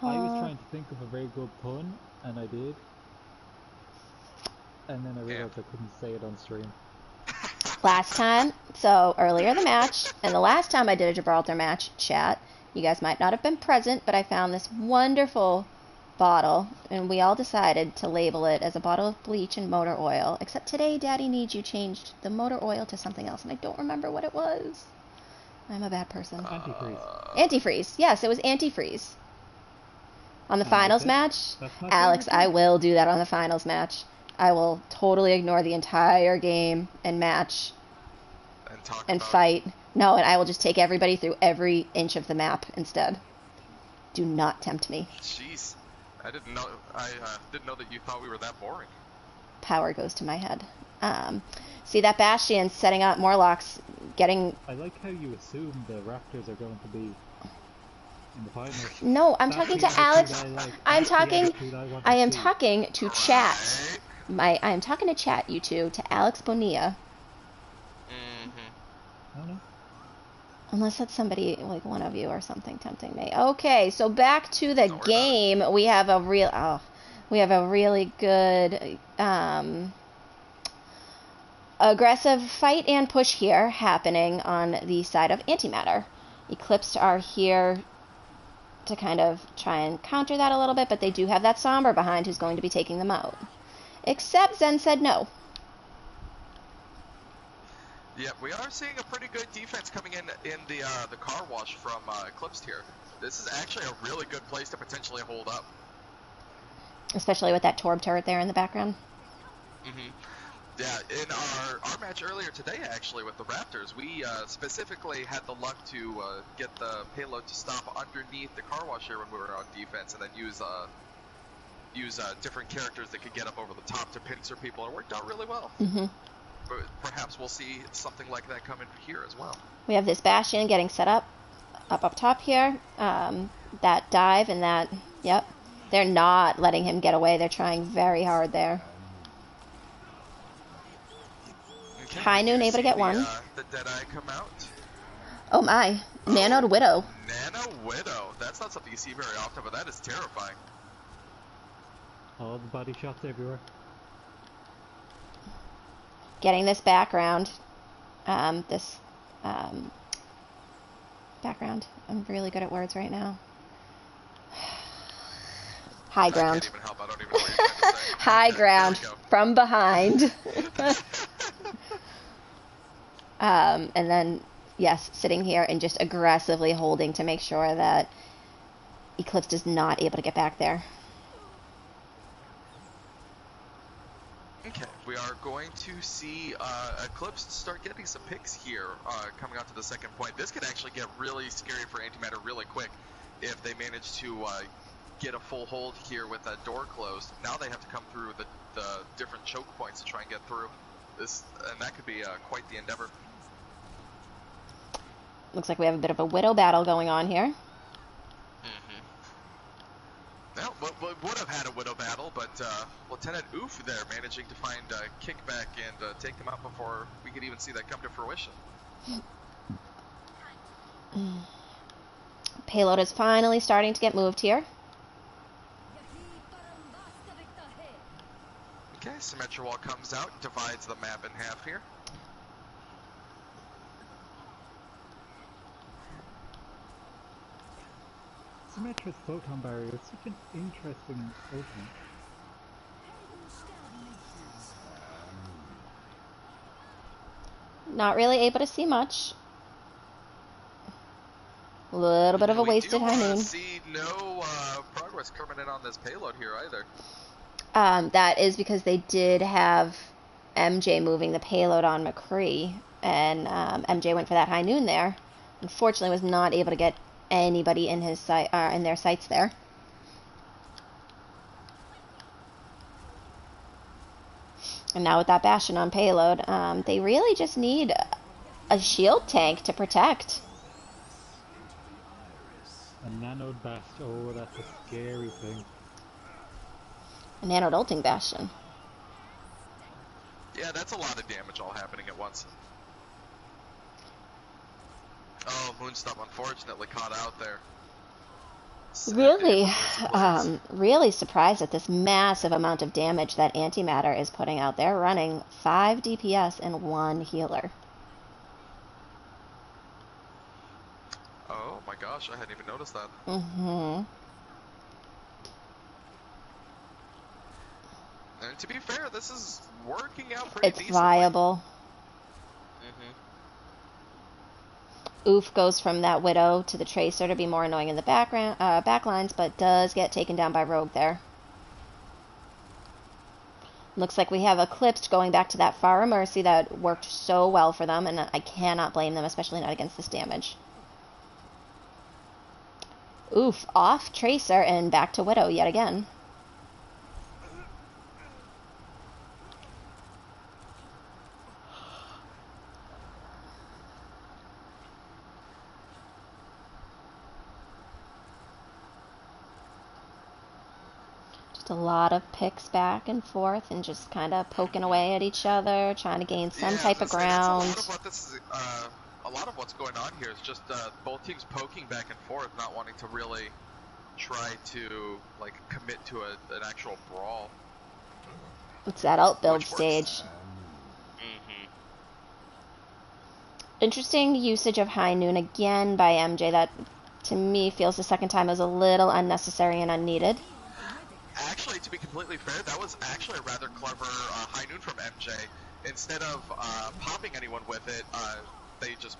I was trying to think of a very good pun, and I did. And then I realized I couldn't say it on stream. Last time, so earlier the match, and the last time I did a Gibraltar match, chat, you guys might not have been present, but I found this wonderful bottle, and we all decided to label it as a bottle of bleach and motor oil, except today Daddy Needs You changed the motor oil to something else, and I don't remember what it was. I'm a bad person. Antifreeze. Antifreeze. Yes, it was antifreeze. On the finals match, Alex, I will do that on the finals match. I will totally ignore the entire game and match and fight. No, and I will just take everybody through every inch of the map instead. Do not tempt me. Jeez, I didn't know. I didn't know that you thought we were that boring. Power goes to my head. See that Bastion setting up Morlocks, getting. I like how you assume the Raptors are going to be in the finals. No, I'm talking to Alex. I am talking to chat. I am talking to chat, you two, to Alex Bonilla. I don't know. Unless that's somebody, like one of you or something tempting me. Okay, so back to the game. We have a really good aggressive fight and push here happening on the side of Antimatter. Eclipsed are here to kind of try and counter that a little bit, but they do have that Somber behind who's going to be taking them out. Except Zen said no. Yeah, we are seeing a pretty good defense coming in the car wash from Eclipsed here. This is actually a really good place to potentially hold up. Especially with that Torb turret there in the background. Yeah, in our match earlier today, actually, with the Raptors, we specifically had the luck to get the payload to stop underneath the car wash here when we were on defense, and then use different characters that could get up over the top to pincer people. It worked out really well. But perhaps we'll see something like that come in here as well. We have this Bastion getting set up top here. That dive and that, yep. They're not letting him get away. They're trying very hard there. Okay, High Noon able to get one. The Deadeye come out. Oh my, Nanoed Widow. Nano Widow. That's not something you see very often, but that is terrifying. All the body shots everywhere. Getting this background. Background. I'm really good at words right now. High ground. I can't even help. I don't even know what you're trying to say. High ground from behind. And then, yes, sitting here and just aggressively holding to make sure that Eclipse is not able to get back there. Okay, we are going to see Eclipse start getting some picks here coming out to the second point. This could actually get really scary for Antimatter really quick if they manage to get a full hold here with that door closed. Now they have to come through the different choke points to try and get through this, and that could be quite the endeavor. Looks like we have a bit of a widow battle going on here. Well, we would have had a widow battle, but Lieutenant Oof there managing to find kickback and take them out before we could even see that come to fruition. Payload is finally starting to get moved here. Okay, Symmetra Wall comes out and divides the map in half here. Symmetra's photon barrier is such an interesting opening. Not really able to see much. A little bit of a wasted high noon. We see no progress coming in on this payload here either. That is because they did have MJ moving the payload on McCree, and MJ went for that high noon there. Unfortunately, was not able to get anybody in his in their sights there. And now with that Bastion on payload, they really just need a shield tank to protect. A nanode Bastion, oh, that's a scary thing. A nanode ulting Bastion. Yeah, that's a lot of damage all happening at once. Oh, Moonstop unfortunately caught out there. Really, really surprised at this massive amount of damage that Antimatter is putting out there, running 5 DPS and 1 healer. Oh my gosh, I hadn't even noticed that. Mm-hmm. And to be fair, this is working out pretty decently. It's viable. Oof goes from that Widow to the Tracer to be more annoying in the background, backlines, but does get taken down by Rogue there. Looks like we have Eclipsed going back to that Pharah Mercy that worked so well for them, and I cannot blame them, especially not against this damage. Oof, off Tracer and back to Widow yet again. A lot of picks back and forth and just kind of poking away at each other, trying to gain some type of ground. A lot of what's going on here is just both teams poking back and forth, not wanting to really try to like commit to an actual brawl. It's that ult build stage. Interesting usage of High Noon again by MJ. That to me feels the second time was a little unnecessary and unneeded. Actually, to be completely fair, that was actually a rather clever High Noon from MJ. Instead of popping anyone with it, they just,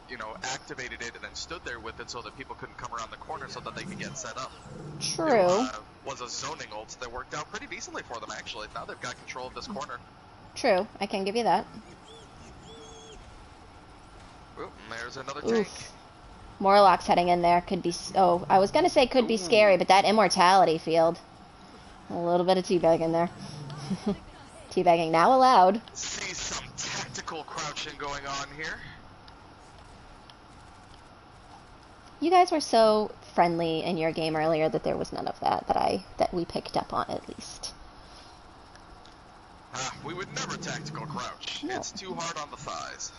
you know, activated it and then stood there with it so that people couldn't come around the corner so that they could get set up. True. It was a zoning ult that worked out pretty decently for them, actually. Now they've got control of this corner. True, I can give you that. Oop, and there's another tank. Morlock's heading in there. Could be... Oh, I was going to say could be scary, but that immortality field... A little bit of teabagging there. Teabagging now allowed. See some tactical crouching going on here. You guys were so friendly in your game earlier that there was none of that that we picked up on at least. We would never tactical crouch. No. It's too hard on the thighs.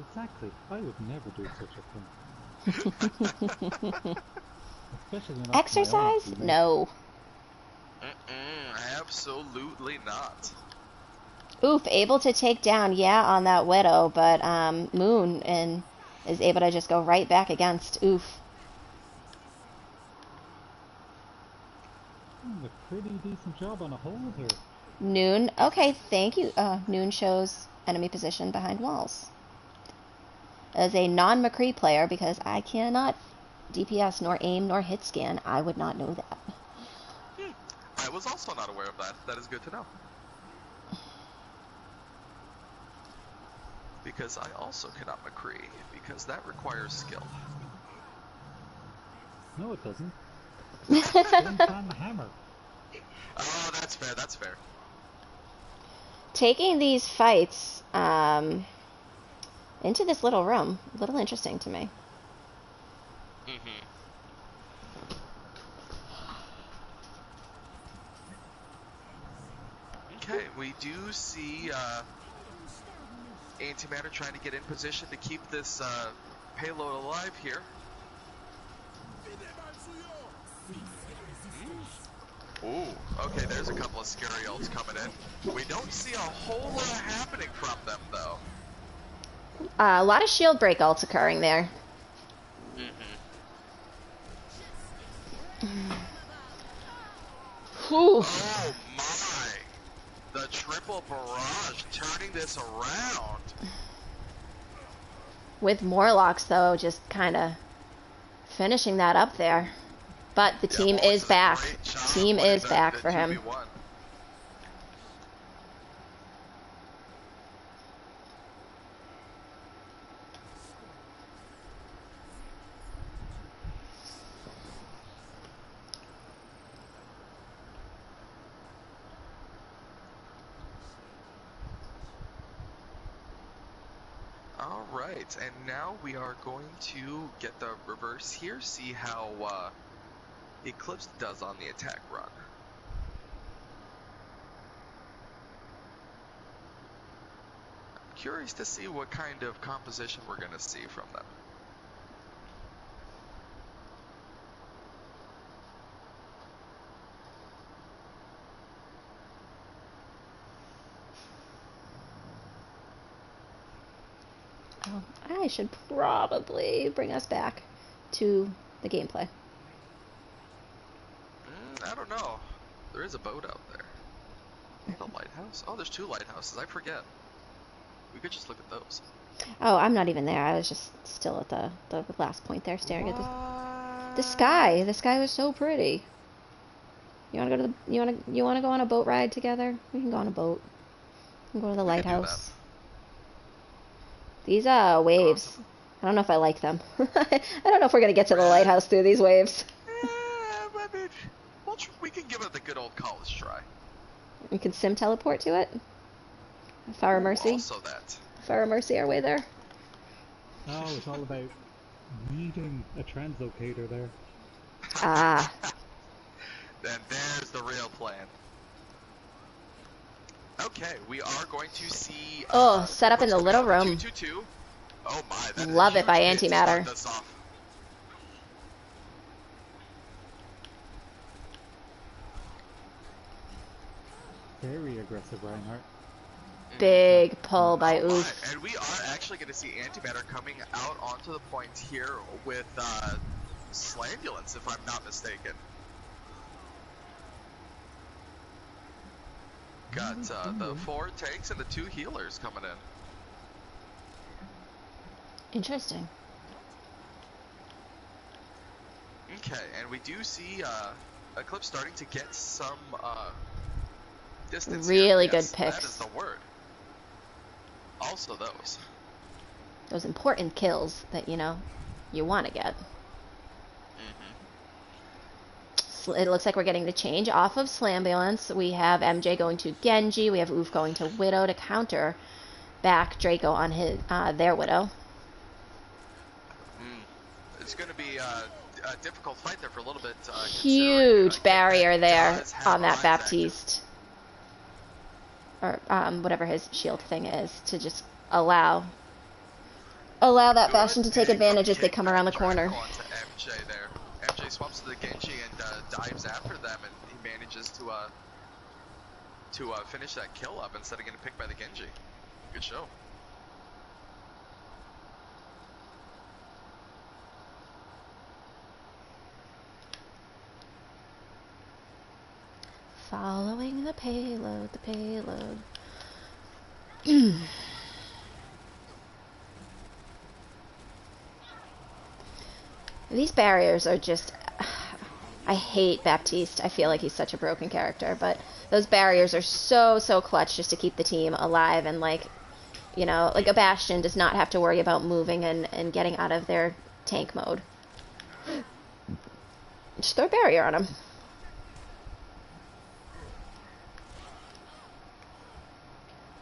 Exactly. I would never do such a thing. Especially not exercise? No. Absolutely not. Oof, able to take down, yeah, on that Widow, but Moon and is able to just go right back against Oof. A pretty decent job on a hold here. Noon, okay, thank you. Noon shows enemy position behind walls. As a non-McCree player, because I cannot DPS nor aim nor hit scan, I would not know that. I was also not aware of that. That is good to know. Because I also cannot McCree, because that requires skill. No, it doesn't. Don't find the hammer. Oh, that's fair, that's fair. Taking these fights, into this little room. A little interesting to me. Mm-hmm. Okay, we do see Antimatter trying to get in position to keep this payload alive here. Ooh, okay, there's a couple of scary ults coming in. We don't see a whole lot happening from them, though. A lot of shield break ults occurring there. Oh my! The triple barrage turning this around. With Morlocks, though, just kind of finishing that up there. But the team is back. Team is back for him. 2v1. Alright, and now we are going to get the reverse here, see how Eclipsed does on the attack run. I'm curious to see what kind of composition we're going to see from them. Oh, I should probably bring us back to the gameplay. I don't know. There is a boat out there. The lighthouse? Oh, there's 2 lighthouses. I forget. We could just look at those. Oh, I'm not even there. I was just still at the last point there, staring at the sky. The sky was so pretty. You wanna go to the you wanna go on a boat ride together? We can go on a boat. We can go to the lighthouse. These waves. I don't know if I like them. I don't know if we're gonna get to the lighthouse through these waves. I mean, we can give it the good old college try. We can sim teleport to it. Fire Mercy. Also that. Fire Mercy our way there. Oh, it's all about needing a translocator there. Ah. Then there's the real plan. Okay, we are going to see. Set up in the little room. 2-2-2. Oh my! That Love is it by huge. Antimatter. Start this off. Very aggressive, Reinhardt. Big pull by Oof. And we are actually going to see Antimatter coming out onto the point here with Slambulance, if I'm not mistaken. Got the 4 tanks and the 2 healers coming in. Interesting. Okay, and we do see Eclipse starting to get some distance. Really here. Yes, good picks. That is the word. Also those. Those important kills that, you want to get. It looks like we're getting the change off of Slambulance. We have MJ going to Genji. We have Oof going to Widow to counter back Draco on his their Widow. It's going to be a difficult fight there for a little bit. Huge barrier there on that Baptiste. Or whatever his shield thing is, to just allow that Bastion to take advantage as they come around the corner. MJ there. MJ swaps to the Genji and dives after them, and he manages to finish that kill up instead of getting picked by the Genji. Good show. Following the payload, These barriers are just... I hate Baptiste. I feel like he's such a broken character, but those barriers are so clutch just to keep the team alive, and like a Bastion does not have to worry about moving and getting out of their tank mode. Just throw a barrier on him.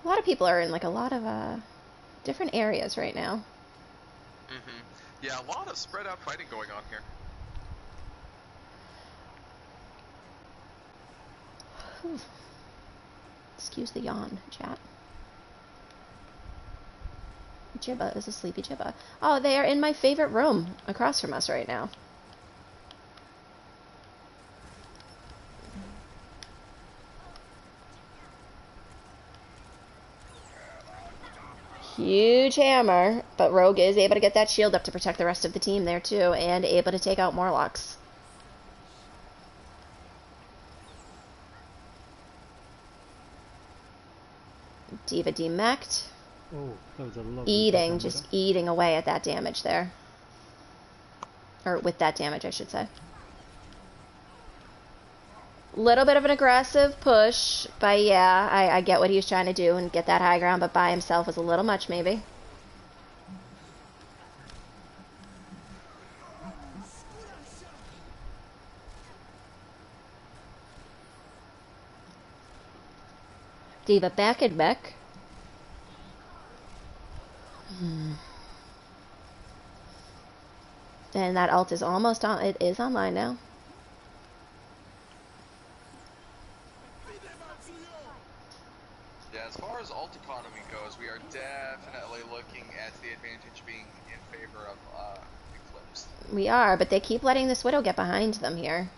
A lot of people are in like a lot of different areas right now. Mm-hmm. Yeah, a lot of spread out fighting going on here. Whew. Excuse the yawn, chat. Jibba is a sleepy Jibba. Oh, they are in my favorite room across from us right now. Huge hammer, but Rogue is able to get that shield up to protect the rest of the team there too, and able to take out Morlocks. Diva demeched. Oh, that was a lovely Eating, just eating away at that damage there. Or with that damage, I should say. Little bit of an aggressive push, but yeah, I get what he was trying to do and get that high ground, but by himself was a little much, maybe. Diva back and back. And that ult is almost on. It is online now. Yeah, as far as ult economy goes, we are definitely looking at the advantage being in favor of Eclipsed. We are, but they keep letting this Widow get behind them here.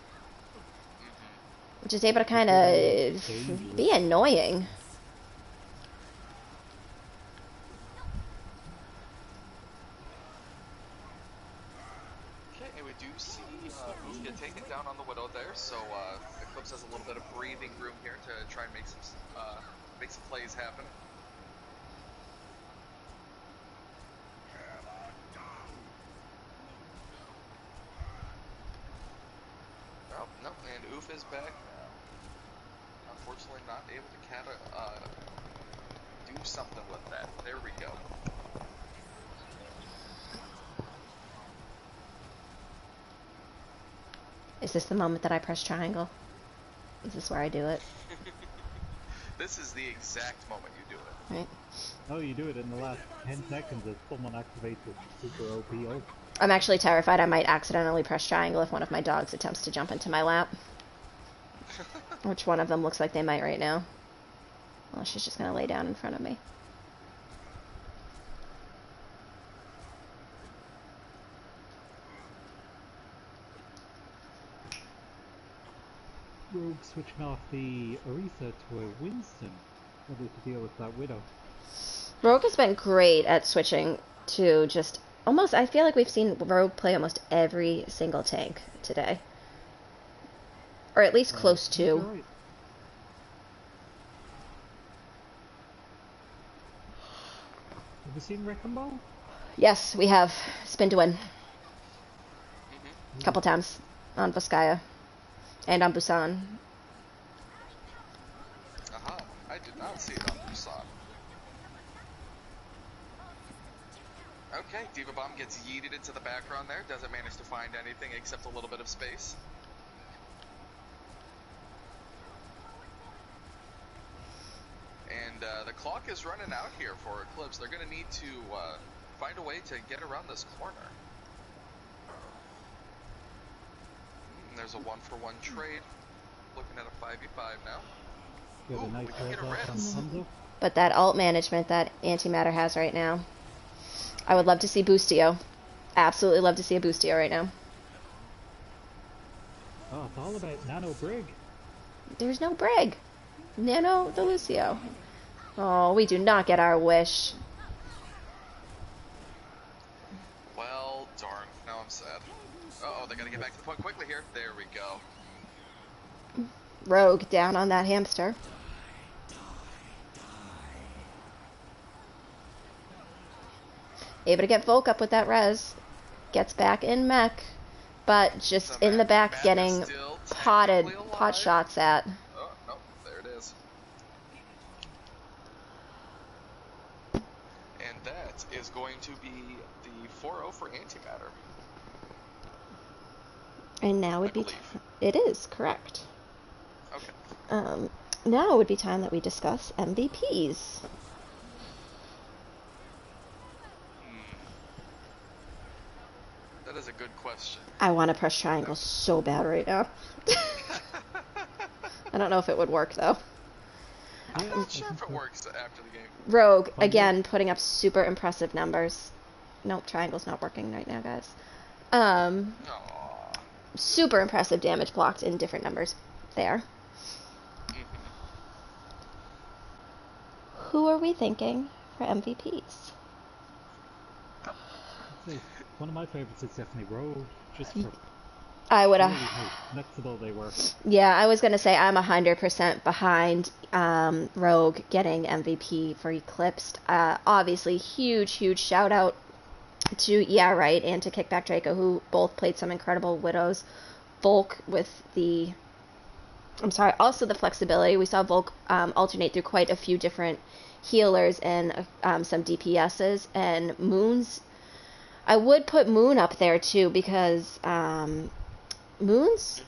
Which is able to kind of be annoying. Okay, and we do see Moose get taken down on the Widow there, so Eclipse has a little bit of breathing room here to try and make some plays happen. Oh, no, and Oof is back. Unfortunately not able to do something with that. There we go. Is this the moment that I press triangle? Is this where I do it? This is the exact moment you do it. Right. Oh, you do it in the last 10 seconds as someone activates a super OP ult. I'm actually terrified I might accidentally press triangle if one of my dogs attempts to jump into my lap. Which one of them looks like they might right now. Well, she's just gonna lay down in front of me. Rogue switching off the Orisa to a Winston. Ready to deal with that Widow. Rogue has been great at switching to just almost, I feel like we've seen Rogue play almost every single tank today. Or at least close to. Right. Have you seen Wrecking Ball? Yes, we have. Spin to win. A couple times on Vizcaya. And on Busan. Aha, I did not see it on Busan. Okay, Diva Bomb gets yeeted into the background there. Doesn't manage to find anything except a little bit of space. And the clock is running out here for Eclipse. They're going to need to find a way to get around this corner. There's a 1-for-1 trade. Looking at a 5v5 now. Got a nice we can get a red on res. Hanzo. But that ult management that Antimatter has right now. I would love to see Boostio. Absolutely love to see a Boostio right now. Oh, it's all about Nano Brig. There's no Brig. Nano the Lucio. Oh, we do not get our wish. Well, darn. Now I'm sad. Uh-oh, they gotta get back to the point quickly here. There we go. Rogue down on that hamster. Able to get Volk up with that res. Gets back in mech. But just in the back getting pot shots at. Oh, no, there it is. And that is going to be the 4-0 for Antimatter. And now would be it is correct. Okay. Now would be time that we discuss MVPs. good question. I want to press triangle so bad right now. I don't know if it would work, though. I'm not sure if it works after the game. Rogue, again, putting up super impressive numbers. Nope, triangle's not working right now, guys. Aww. Super impressive damage blocked in different numbers there. Who are we thinking for MVPs? One of my favorites is definitely Rogue, just for I would really have. how flexible they were. Yeah, I was going to say I'm 100% behind Rogue getting MVP for Eclipsed. Obviously, huge shout out to Yeah Right and to Kickback Draco, who both played some incredible Widows. Volk with the... I'm sorry, also the flexibility. We saw Volk alternate through quite a few different healers and some DPSs. And Moon's... I would put Moon up there too, because Moon's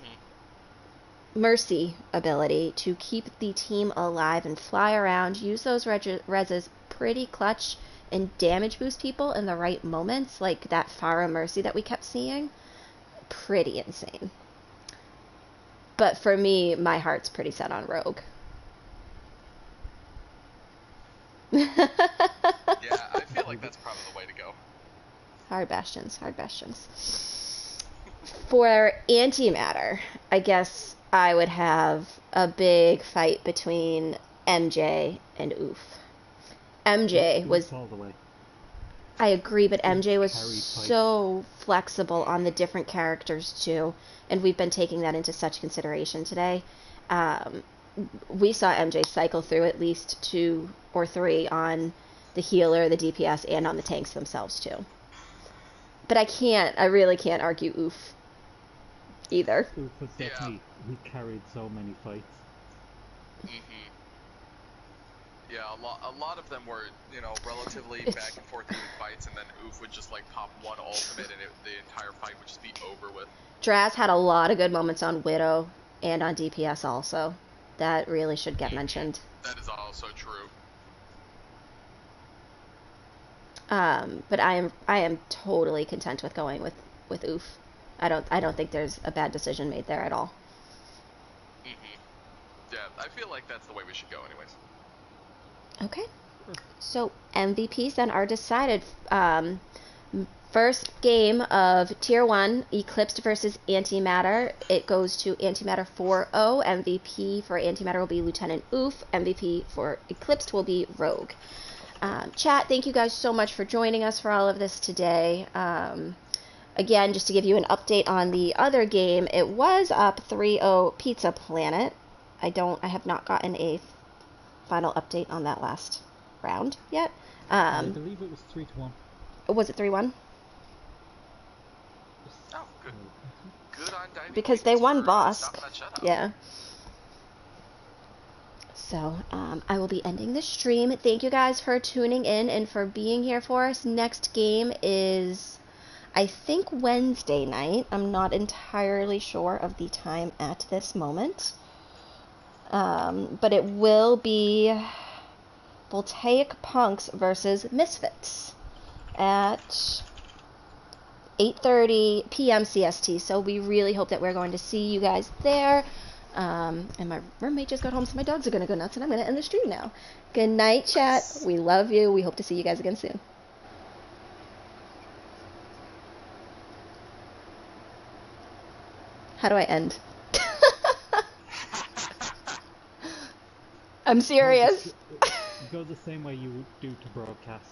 Mercy ability to keep the team alive and fly around, use those reses pretty clutch and damage boost people in the right moments, like that Pharah Mercy that we kept seeing. Pretty insane. But for me, my heart's pretty set on Rogue. Yeah, I feel like that's probably the way to go. Hard bastions, hard bastions. For Antimatter, I guess I would have a big fight between MJ and Oof. MJ was... all the way. I agree, but MJ was Carry so flexible on the different characters too, and we've been taking that into such consideration today. We saw MJ cycle through at least 2 or 3 on the healer, the DPS, and on the tanks themselves too. But I really can't argue Oof either. Oof was definitely, he carried so many fights. Yeah, a lot of them were, relatively back and forth fights, and then Oof would just like pop one ultimate, and the entire fight would just be over with. Draz had a lot of good moments on Widow and on DPS also. That really should get mentioned. That is also true. But I am totally content with going with Oof. I don't think there's a bad decision made there at all. Yeah, I feel like that's the way we should go anyways. Okay. So MVPs then are decided. First game of Tier 1, Eclipsed versus Antimatter. It goes to Antimatter 4-0. MVP for Antimatter will be Lieutenant Oof. MVP for Eclipsed will be Rogue. Chat, thank you guys so much for joining us for all of this today. Again, just to give you an update on the other game, it was up 3-0 Pizza Planet. I have not gotten a final update on that last round yet. I believe it was 3-1. Was it 3-1? Oh, good. Good on diving. Because they won Bosk. Yeah. So, I will be ending the stream. Thank you guys for tuning in and for being here for us. Next game is, I think, Wednesday night. I'm not entirely sure of the time at this moment. But it will be Voltaic Punks versus Misfits at 8:30 p.m. CST. So we really hope that we're going to see you guys there. And my roommate just got home, so my dogs are going to go nuts, and I'm going to end the stream now. Good night, chat. We love you. We hope to see you guys again soon. How do I end? I'm serious. Go the same way you do to broadcast.